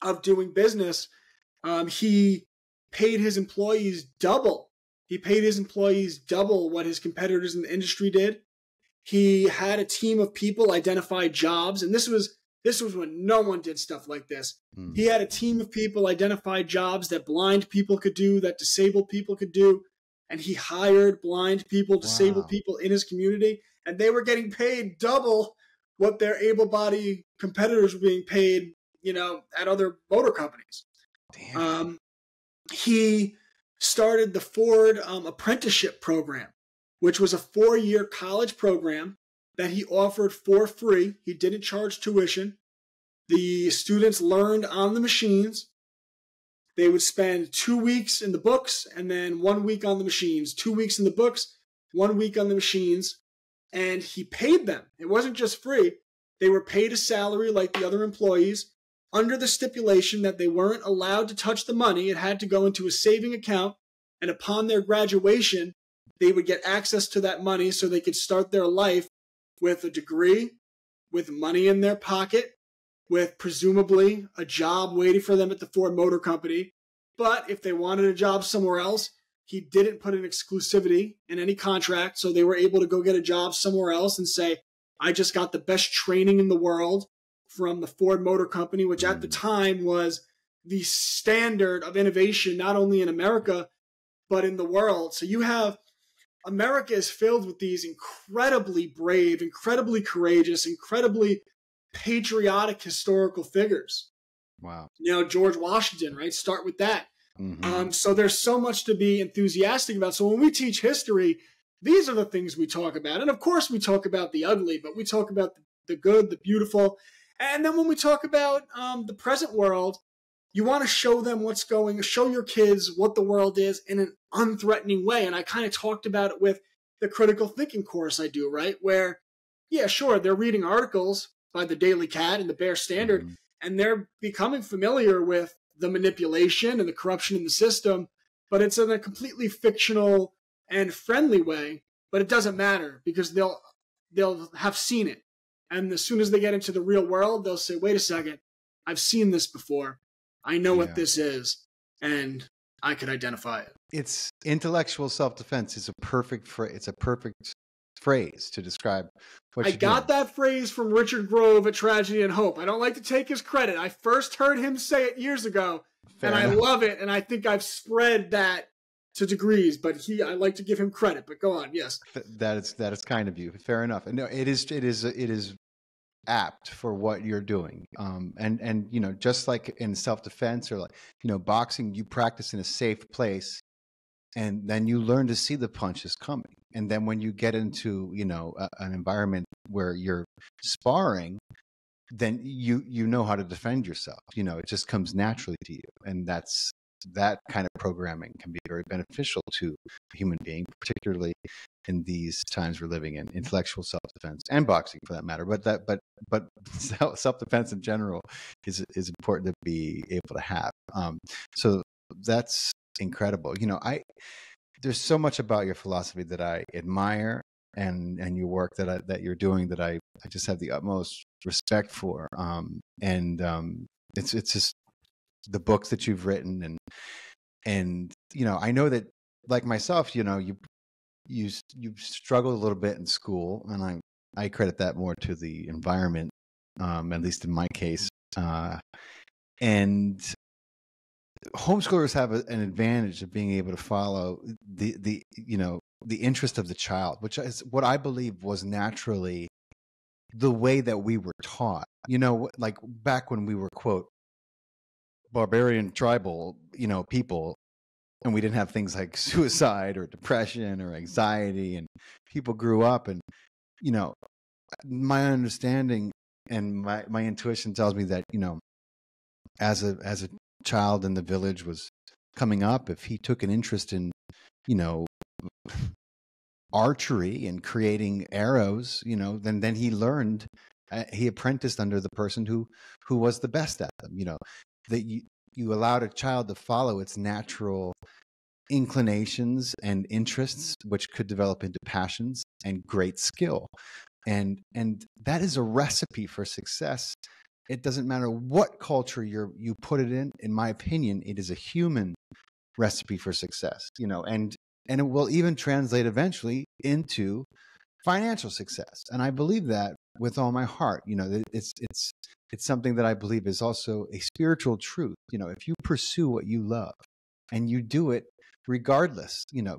of doing business. He paid his employees double. He paid his employees double what his competitors in the industry did. He had a team of people identify jobs, and this was when no one did stuff like this. He had a team of people identify jobs that blind people could do, that disabled people could do, and he hired blind people, disabled people in his community, and they were getting paid double what their able-bodied competitors were being paid, at other motor companies. Damn. He started the Ford apprenticeship program, which was a 4-year college program that he offered for free. He didn't charge tuition. The students learned on the machines. They would spend 2 weeks in the books and then 1 week on the machines. 2 weeks in the books, 1 week on the machines. And he paid them. It wasn't just free. They were paid a salary like the other employees, under the stipulation that they weren't allowed to touch the money. It had to go into a saving account. And upon their graduation, they would get access to that money so they could start their life with a degree, with money in their pocket, with presumably a job waiting for them at the Ford Motor Company. But if they wanted a job somewhere else, he didn't put an exclusivity in any contract, so they were able to go get a job somewhere else and say, I just got the best training in the world from the Ford Motor Company, which at the time was the standard of innovation, not only in America, but in the world. So you have America is filled with these incredibly brave, incredibly courageous, incredibly patriotic historical figures. Wow. George Washington, right? Start with that. So there's so much to be enthusiastic about. So when we teach history, these are the things we talk about. And of course we talk about the ugly, but we talk about the good, the beautiful. And then when we talk about the present world, you want to show them show your kids what the world is in an unthreatening way. And I kind of talked about it with the critical thinking course I do, right? Where, yeah, sure, they're reading articles by the Daily Cat and the Bear Standard, and they're becoming familiar with the manipulation and the corruption in the system, but it's in a completely fictional and friendly way. But it doesn't matter because they'll have seen it. And as soon as they get into the real world, they'll say, wait a second, I've seen this before. I know what this is, and I could identify it. It's intellectual self-defense is a perfect phrase to describe what I got that phrase from Richard Grove at Tragedy and Hope. I don't like to take his credit. I first heard him say it years ago, and I love it, and I think I've spread that to degrees, but I like to give him credit. But go on, yes. That is kind of you. Fair enough. And no, it is apt for what you're doing. And you know, just like in self-defense or like, you know, boxing, you practice in a safe place and then you learn to see the punches coming. And then when you get into, you know, an environment where you're sparring, then you know how to defend yourself. You know, it just comes naturally to you. And that kind of programming can be very beneficial to a human being, particularly in these times we're living in, intellectual self-defense and boxing for that matter. But self-defense in general is important to be able to have. So that's incredible. You know, there's so much about your philosophy that I admire and your work that you're doing that I just have the utmost respect for. It's just the books that you've written and you know, I know that like myself, you know, you struggled a little bit in school, and I credit that more to the environment, at least in my case. And homeschoolers have an advantage of being able to follow the you know, the interest of the child, which is what I believe was naturally the way that we were taught. You know, like back when we were, quote, barbarian tribal, you know, people, and we didn't have things like suicide or depression or anxiety, and people grew up, and you know, my understanding and my intuition tells me that, you know, as a child in the village was coming up, if he took an interest in, you know, archery and creating arrows, you know, then he learned, he apprenticed under the person who was the best at them. You know, that you allowed a child to follow its natural inclinations and interests, which could develop into passions and great skill. And that is a recipe for success. It doesn't matter what culture you put it in. In my opinion, it is a human recipe for success, you know, and it will even translate eventually into financial success. And I believe that with all my heart. You know, it's something that I believe is also a spiritual truth. You know, if you pursue what you love and you do it regardless, you know,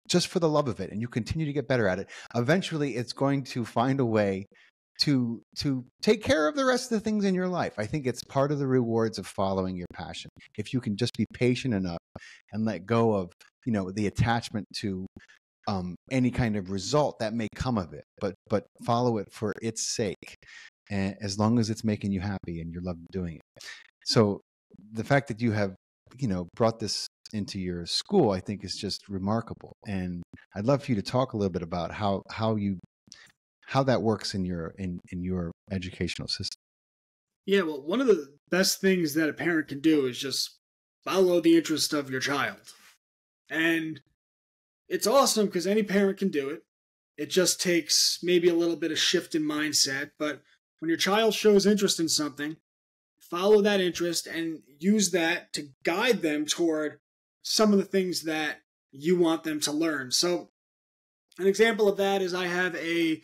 just for the love of it, and you continue to get better at it, eventually it's going to find a way to take care of the rest of the things in your life. I think it's part of the rewards of following your passion. If you can just be patient enough and let go of, you know, the attachment to any kind of result that may come of it, but follow it for its sake, and as long as it's making you happy and you love doing it. So the fact that you have, you know, brought this into your school, I think is just remarkable. And I'd love for you to talk a little bit about how that works in your educational system. Yeah, well, one of the best things that a parent can do is just follow the interest of your child. And it's awesome because any parent can do it. It just takes maybe a little bit of shift in mindset. But when your child shows interest in something, follow that interest and use that to guide them toward some of the things that you want them to learn. So an example of that is I have a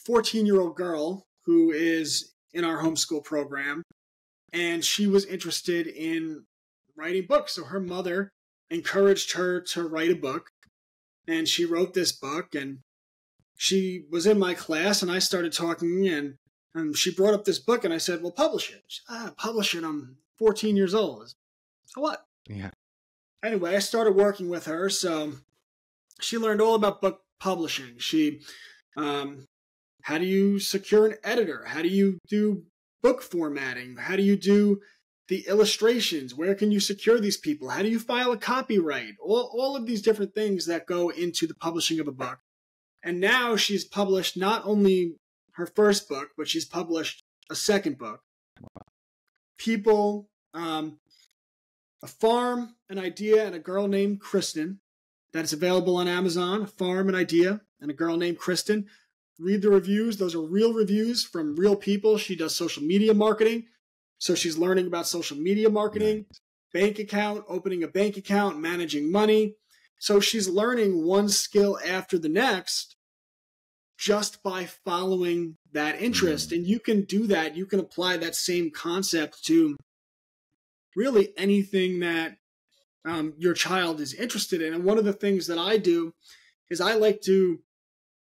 14-year-old girl who is in our homeschool program, and she was interested in writing books. So her mother encouraged her to write a book, and she wrote this book, and she was in my class, and I started talking, and she brought up this book, and I said, well, publish it. She said, publish it, I'm 14 years old. So what? Yeah. anyway, I started working with her, so she learned all about book publishing. She, how do you secure an editor? How do you do book formatting? How do you do the illustrations? Where can you secure these people? How do you file a copyright? All of these different things that go into the publishing of a book. And now she's published not only her first book, but she's published a second book. People, a farm, an idea, and a girl named Kristen. That is available on Amazon. A farm, an idea, and a girl named Kristen. Read the reviews. Those are real reviews from real people. She does social media marketing. So she's learning about social media marketing, bank account, opening a bank account, managing money. So she's learning one skill after the next just by following that interest. And you can do that. You can apply that same concept to really anything that your child is interested in. And one of the things that I do is I like to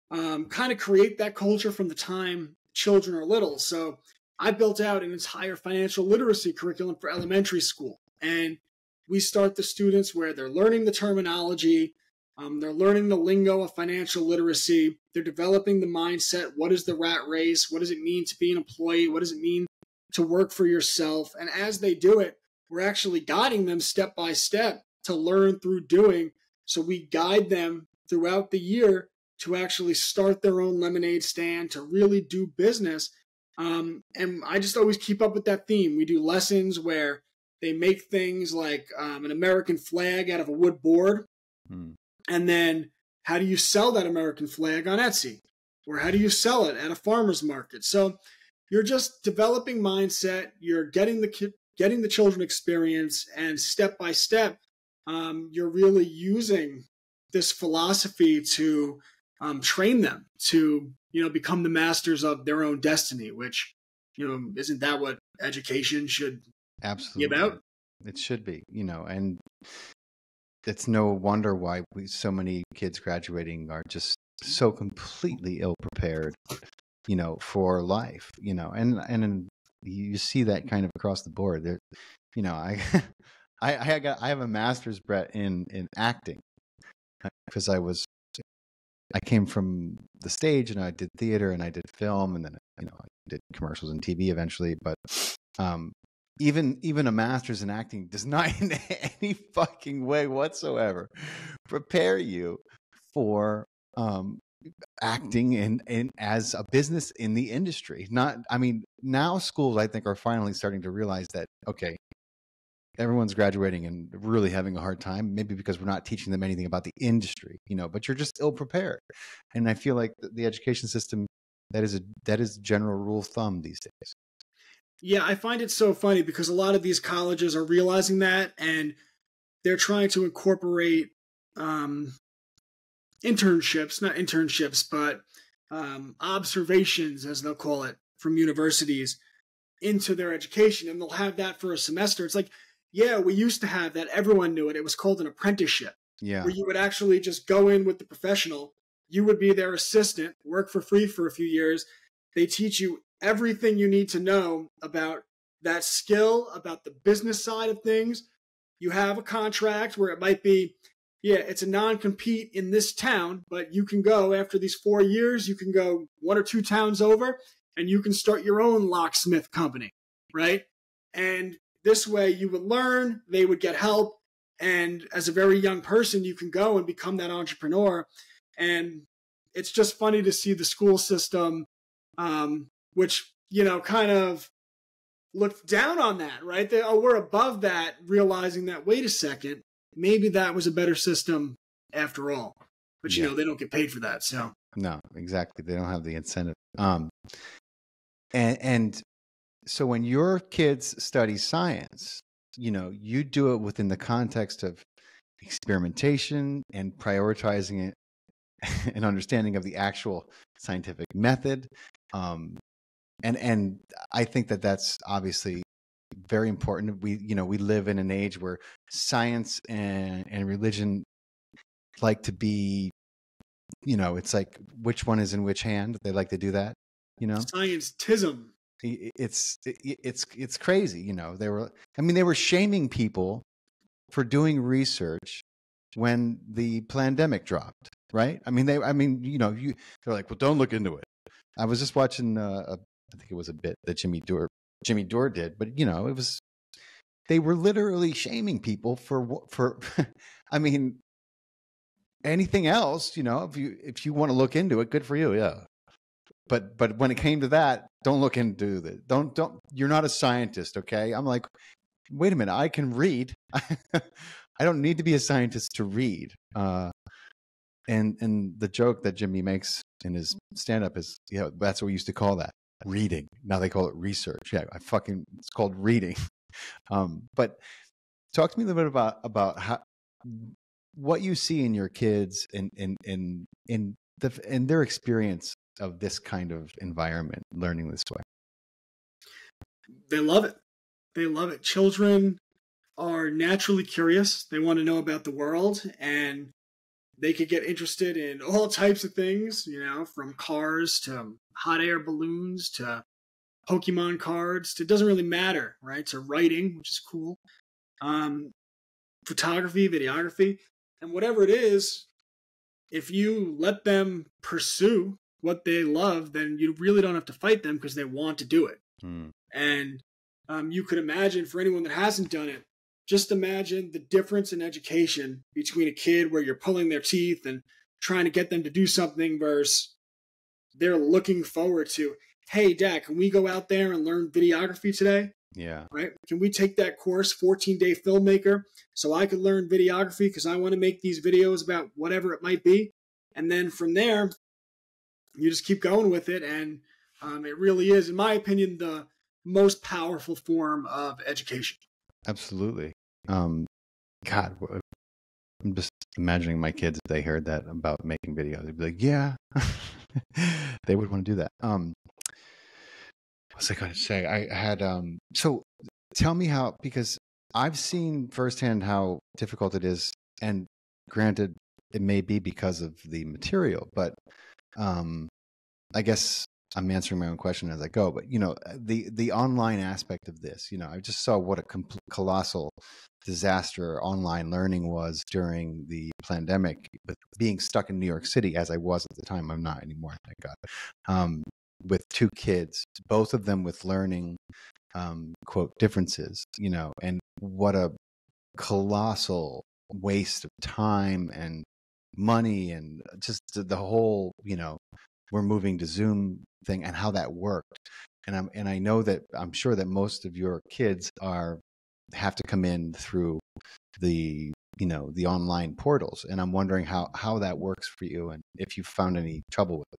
kind of create that culture from the time children are little. So I built out an entire financial literacy curriculum for elementary school. And we start the students where they're learning the terminology, they're learning the lingo of financial literacy, they're developing the mindset. What is the rat race? What does it mean to be an employee? What does it mean to work for yourself? And as they do it, we're actually guiding them step by step to learn through doing. So we guide them throughout the year to actually start their own lemonade stand, to really do business. And I just always keep up with that theme. We do lessons where they make things like an American flag out of a wood board. And then how do you sell that American flag on Etsy? Or how do you sell it at a farmer's market? So you're just developing mindset. You're getting the children experience, and step by step, you're really using this philosophy to train them to, become the masters of their own destiny, which, isn't that what education should Absolutely be about? It should be, and it's no wonder why so many kids graduating are just so completely ill prepared, for life, and you see that kind of across the board there. I I have a master's, Brett, in acting, because I came from the stage, and I did theater, and I did film, and then I did commercials and TV eventually. But even a master's in acting does not in any fucking way whatsoever prepare you for acting in as a business in the industry. Now schools, I think, are finally starting to realize that, okay, everyone's graduating and really having a hard time, maybe because we're not teaching them anything about the industry, but you're just ill prepared. And I feel like the education system, that is general rule of thumb these days. Yeah, I find it so funny because a lot of these colleges are realizing that, and they're trying to incorporate internships, not internships, but observations, as they'll call it, from universities into their education. And they'll have that for a semester. It's like, yeah, we used to have that. Everyone knew it. It was called an apprenticeship. Yeah. Where you would actually just go in with the professional. You would be their assistant, work for free for a few years. They teach you everything you need to know about that skill, about the business side of things. You have a contract where it might be, yeah, it's a non-compete in this town, but you can go after these 4 years, you can go 1 or 2 towns over, and you can start your own locksmith company, right? And this way you would learn, they would get help, and as a very young person, you can go and become that entrepreneur. And it's just funny to see the school system, which, kind of looked down on that, right? We're above that, realizing that, wait a second, maybe that was a better system after all. But, they don't get paid for that, so. No, exactly. They don't have the incentive. And so when your kids study science, you do it within the context of experimentation and prioritizing it and understanding of the actual scientific method. And I think that that's obviously very important. We live in an age where science and religion like to be, it's like which one is in which hand. They like to do that, Scientism. It's crazy. They were shaming people for doing research when the pandemic dropped, right? I mean, they're like, well, don't look into it. I was just watching, I think it was a bit that Jimmy Dore did, but they were literally shaming people for, I mean, anything else, if you want to look into it, good for you. Yeah. But when it came to that, don't look into it. Don't, you're not a scientist. Okay. I'm like, wait a minute. I can read. I don't need to be a scientist to read. And the joke that Jimmy makes in his stand-up is, that's what we used to call that, reading. Now they call it research. Yeah, it's called reading. But talk to me a little bit about how, what you see in your kids in their experience of this kind of environment, learning this way. They love it. They love it. Children are naturally curious. They want to know about the world, and they could get interested in all types of things, from cars to hot air balloons to Pokemon cards. It doesn't really matter, right? To writing, which is cool. Photography, videography, and whatever it is, if you let them pursue what they love, then you really don't have to fight them because they want to do it. And you could imagine, for anyone that hasn't done it, just imagine the difference in education between a kid where you're pulling their teeth and trying to get them to do something versus they're looking forward to, hey, Dad, can we go out there and learn videography today? Yeah. Right? Can we take that course, 14-day filmmaker, so I could learn videography because I want to make these videos about whatever it might be? And then from there, you just keep going with it. And it really is, in my opinion, the most powerful form of education. Absolutely. God, I'm just imagining my kids, if they heard that about making videos, they'd be like, yeah, they would want to do that. What was I going to say? I had, so tell me how, because I've seen firsthand how difficult it is. And granted, it may be because of the material, but I guess I'm answering my own question as I go. But, the online aspect of this, I just saw what a colossal disaster online learning was during the pandemic, with being stuck in New York City, as I was at the time. I'm not anymore, thank God. With 2 kids, both of them with learning, quote, differences, and what a colossal waste of time and money, and just the whole, we're moving to Zoom thing and how that worked. And I know that I'm sure that most of your kids have to come in through the online portals, and I'm wondering how that works for you and if you found any trouble with it.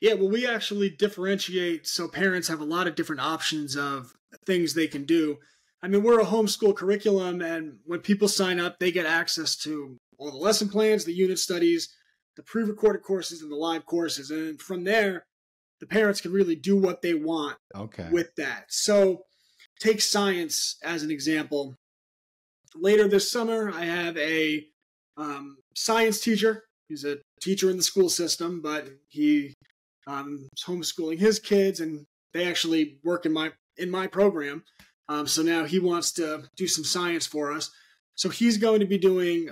Yeah, well, we actually differentiate so parents have a lot of different options of things they can do. I mean, we're a homeschool curriculum, and when people sign up, they get access to all the lesson plans, the unit studies, the pre-recorded courses, and the live courses. And from there, the parents can really do what they want with that. So take science as an example. Later this summer, I have a science teacher. He's a teacher in the school system, but he is homeschooling his kids, and they actually work in my program. So now he wants to do some science for us. So he's going to be doing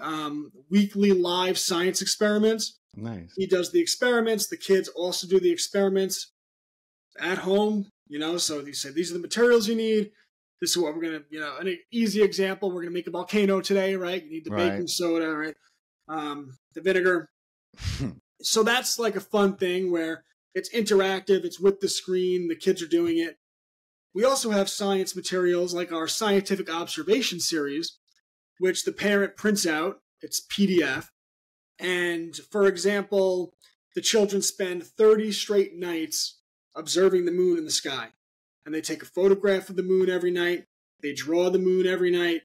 weekly live science experiments. Nice. He does the experiments. The kids also do the experiments at home, so he said, these are the materials you need. This is what we're going to, an easy example, we're going to make a volcano today, right? You need the baking soda, right? The vinegar. So that's like a fun thing where it's interactive. It's with the screen. The kids are doing it. We also have science materials like our scientific observation series, which the parent prints out. It's PDF. And for example, the children spend 30 straight nights observing the moon in the sky. And they take a photograph of the moon every night. They draw the moon every night.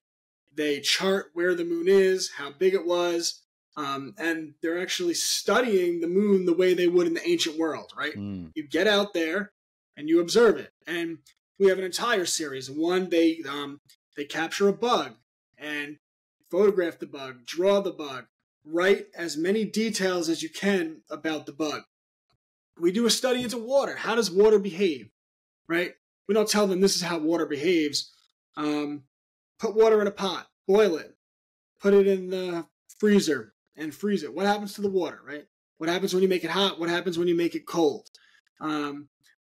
They chart where the moon is, how big it was. And they're actually studying the moon the way they would in the ancient world, right? You get out there and you observe it. And we have an entire series. One, they capture a bug and photograph the bug, draw the bug, write as many details as you can about the bug. We do a study into water. How does water behave, right? We don't tell them this is how water behaves. Put water in a pot. boil it, put it in the freezer and freeze it. What happens to the water, right? What happens when you make it hot? What happens when you make it cold?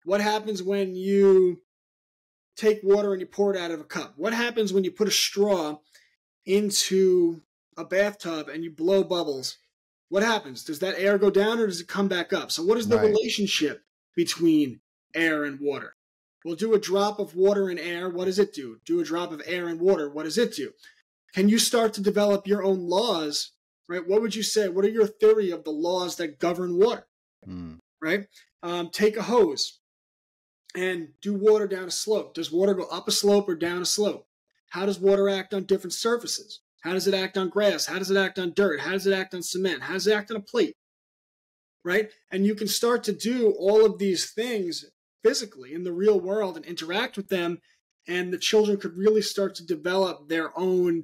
What happens when you take water and you pour it out of a cup? What happens when you put a straw into a bathtub and you blow bubbles? What happens? Does that air go down or does it come back up? So what is the relationship between air and water? Well, do a drop of water and air. What does it do? Do a drop of air and water. What does it do? Can you start to develop your own laws, right? What would you say? What are your theory of the laws that govern water, right? Take a hose and do water down a slope. Does water go up a slope or down a slope? How does water act on different surfaces? How does it act on grass? How does it act on dirt? How does it act on cement? How does it act on a plate? Right? And you can start to do all of these things physically in the real world and interact with them. And the children could really start to develop their own,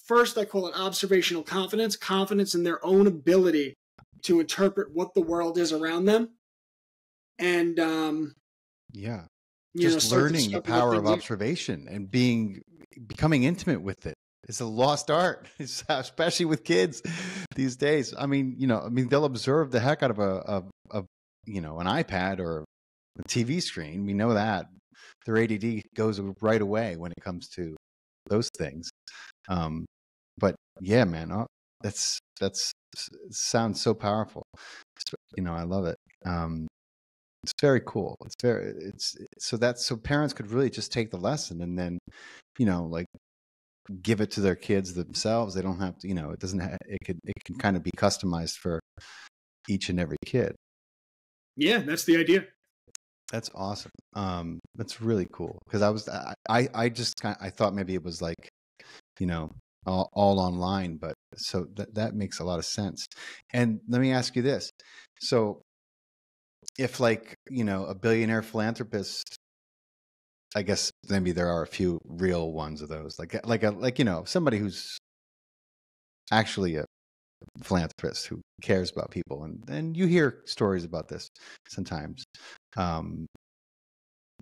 first I call it observational confidence, confidence in their own ability to interpret what the world is around them. And, just learning the power of observation and becoming intimate with it. It's a lost art, especially with kids these days. I mean, they'll observe the heck out of an iPad or a TV screen. We know that their ADD goes right away when it comes to those things. But yeah, man, that sounds so powerful. I love it. It's very cool. So parents could really just take the lesson and then, give it to their kids themselves. They don't have to, it can kind of be customized for each and every kid. Yeah, that's the idea. That's awesome. That's really cool. Because I thought maybe it was like, all online, but so that makes a lot of sense. And let me ask you this. So if a billionaire philanthropist, I guess maybe there are a few real ones of those, somebody who's actually a philanthropist who cares about people, and you hear stories about this sometimes.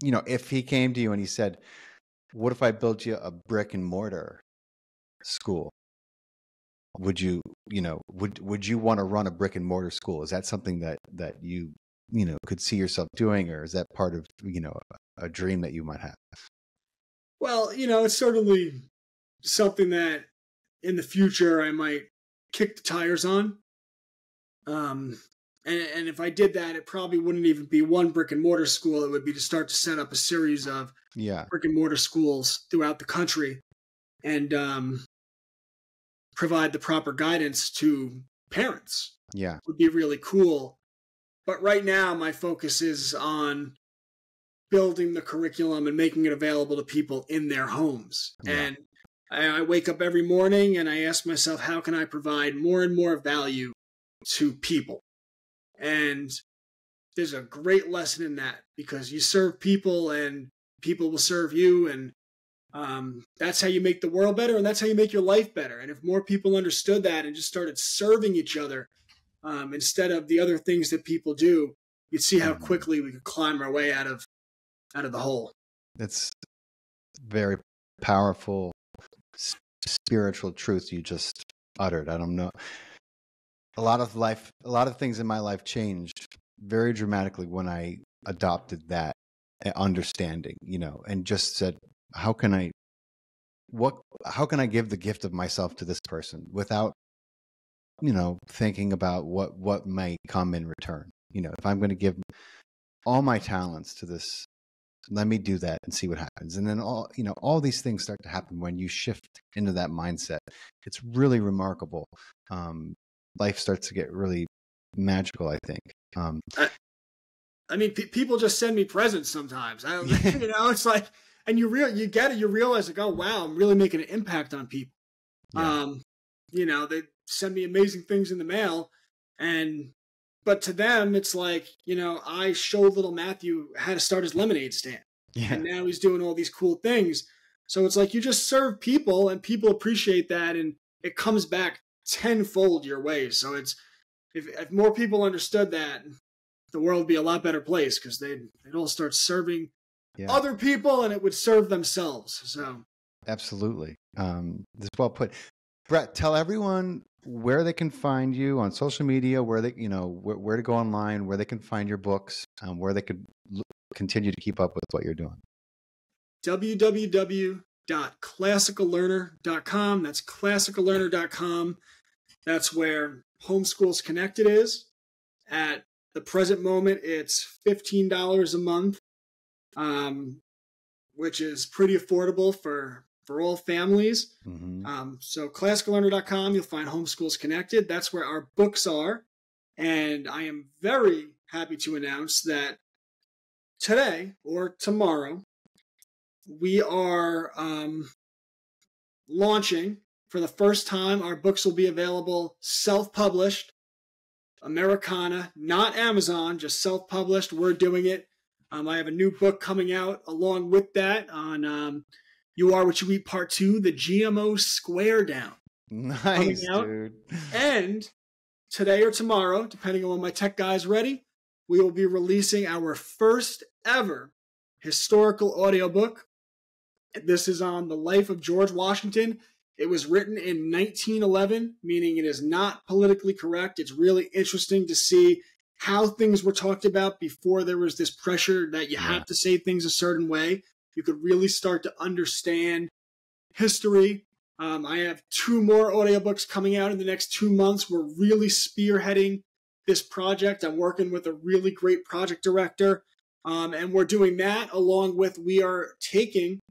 If he came to you and he said, "What if I built you a brick and mortar school?" Would you, would you want to run a brick and mortar school? Is that something that you could see yourself doing, or is that part of, a dream that you might have? Well, it's certainly something that in the future I might kick the tires on. And if I did that, it probably wouldn't even be one brick and mortar school. It would be to start to set up a series of brick and mortar schools throughout the country and provide the proper guidance to parents. Yeah. It would be really cool. But right now, my focus is on building the curriculum and making it available to people in their homes. Yeah. And I wake up every morning and I ask myself, how can I provide more and more value to people? And there's a great lesson in that, because you serve people and people will serve you. And that's how you make the world better, and that's how you make your life better. And if more people understood that and just started serving each other, instead of the other things that people do, you'd see how quickly we could climb our way out of the hole. It's very powerful spiritual truth you just uttered. I don't know. A lot of things in my life changed very dramatically when I adopted that understanding, and just said, how can I give the gift of myself to this person without, thinking about what may come in return. If I'm going to give all my talents to this, let me do that and see what happens. And then all these things start to happen when you shift into that mindset. It's really remarkable. Life starts to get really magical, I think. People just send me presents sometimes. It's like, and you realize like, oh wow, I'm really making an impact on people. Yeah. They send me amazing things in the mail, but to them it's like, I showed little Matthew how to start his lemonade stand. Yeah. And now he's doing all these cool things. So it's like you just serve people and people appreciate that, and it comes back tenfold your way. So it's if more people understood that, the world would be a lot better place, because they'd all start serving other people and it would serve themselves. So Absolutely. This is well put. Brett, tell everyone where they can find you on social media, where they, where to go online, where they can find your books, where they could continue to keep up with what you're doing. www.classicallearner.com. That's classicallearner.com. That's where Homeschools Connected is. At the present moment, it's $15 a month, which is pretty affordable for all families. Mm-hmm. So classicallearner.com, you'll find Homeschools Connected. That's where our books are. And I am very happy to announce that today or tomorrow, we are launching for the first time. Our books will be available self-published, Americana, not Amazon, just self-published. We're doing it. I have a new book coming out along with that on You Are What You Eat Part 2, the GMO Square Down. Nice, dude. And today or tomorrow, depending on when my tech guy's ready, we will be releasing our first ever historical audiobook. This is on the life of George Washington. It was written in 1911, meaning it is not politically correct. It's really interesting to see how things were talked about before there was this pressure that you have to say things a certain way. You could really start to understand history. I have 2 more audiobooks coming out in the next 2 months. We're really spearheading this project. I'm working with a really great project director. And we're doing that along with we're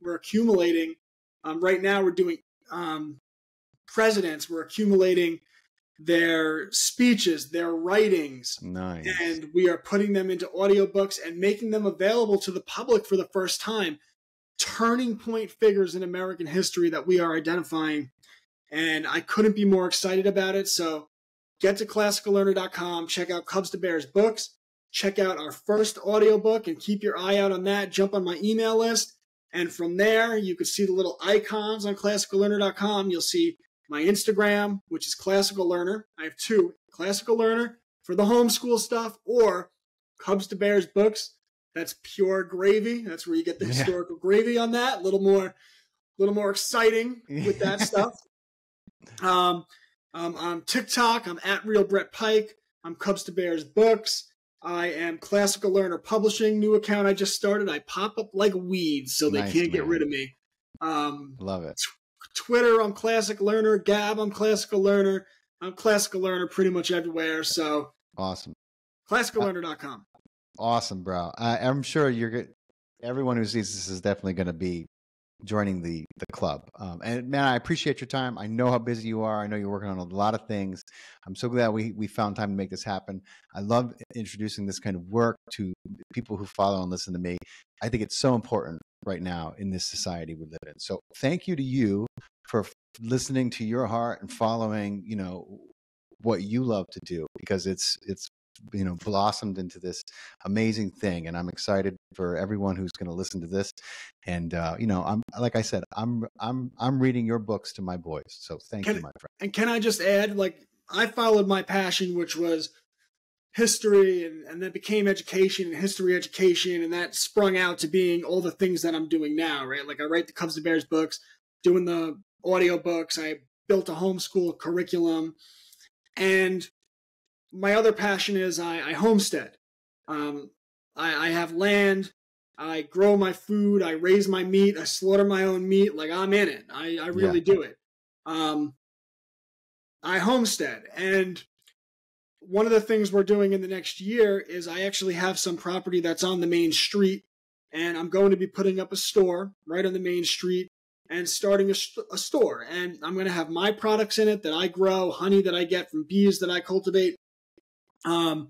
accumulating. Right now we're doing presidents. We're accumulating their speeches, their writings. Nice. And we are putting them into audiobooks and making them available to the public for the first time. Turning point figures in American history that we are identifying. And I couldn't be more excited about it. So get to classicallearner.com, check out Cubs to Bears books, check out our first audiobook and keep your eye out on that. Jump on my email list. And from there, you can see the little icons on classicallearner.com. You'll see my Instagram, which is Classical Learner. I have 2, Classical Learner for the homeschool stuff, or Cubs to Bears books. That's pure gravy. That's where you get the historical gravy on that. A little more exciting with that stuff. On TikTok, I'm at Real Brett Pike. I'm Cubs to Bears books. I am Classical Learner Publishing, new account I just started. I pop up like weeds, so they can't get rid of me. Love it. Twitter, I'm Classic Learner. Gab, I'm Classical Learner. I'm Classical Learner pretty much everywhere. So awesome. ClassicalLearner.com. Awesome, bro. I'm sure everyone who sees this is definitely going to be joining the club. And man, I appreciate your time. I know how busy you are. I know you're working on a lot of things. I'm so glad we found time to make this happen. I love introducing this kind of work to people who follow and listen to me. I think it's so important right now in this society we live in. So thank you to you for listening to your heart and following, what you love to do, because it's blossomed into this amazing thing. And I'm excited for everyone who's going to listen to this. And, I'm, like I said, I'm reading your books to my boys. So thank you, my friend. And can I just add, I followed my passion, which was history, and then became education and history education. And that sprung out to being all the things that I'm doing now, right? Like I write the Cubs to Bears books, doing the audio books. I built a homeschool curriculum. And my other passion is I homestead. I have land. I grow my food. I raise my meat. I slaughter my own meat. Like I'm in it. I really do it. I homestead. And one of the things we're doing in the next year is I actually have some property that's on the main street. And I'm going to be putting up a store right on the main street and starting a store. And I'm going to have my products in it that I grow, honey that I get from bees that I cultivate. And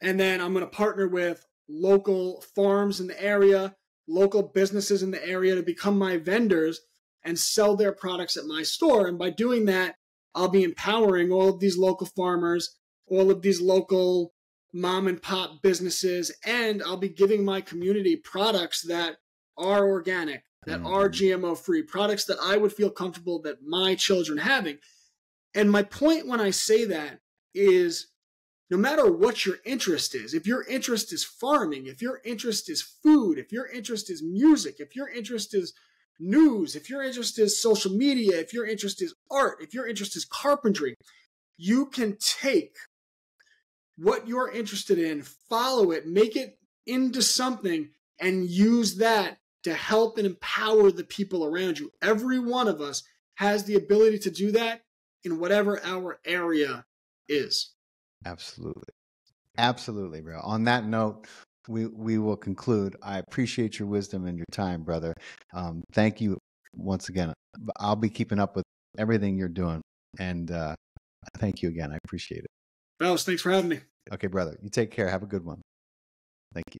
then I'm going to partner with local farms in the area, local businesses in the area to become my vendors and sell their products at my store. And by doing that, I'll be empowering all of these local farmers, all of these local mom and pop businesses, and I'll be giving my community products that are organic, that are GMO free, products that I would feel comfortable that my children having. And my point when I say that is, no matter what your interest is, if your interest is farming, if your interest is food, if your interest is music, if your interest is news, if your interest is social media, if your interest is art, if your interest is carpentry, you can take what you're interested in, follow it, make it into something, and use that to help and empower the people around you. Every one of us has the ability to do that in whatever our area is. Absolutely. Absolutely, bro. On that note, we will conclude. I appreciate your wisdom and your time, brother. Thank you once again. I'll be keeping up with everything you're doing. And thank you again. I appreciate it. Faust, thanks for having me. Okay, brother. You take care. Have a good one. Thank you.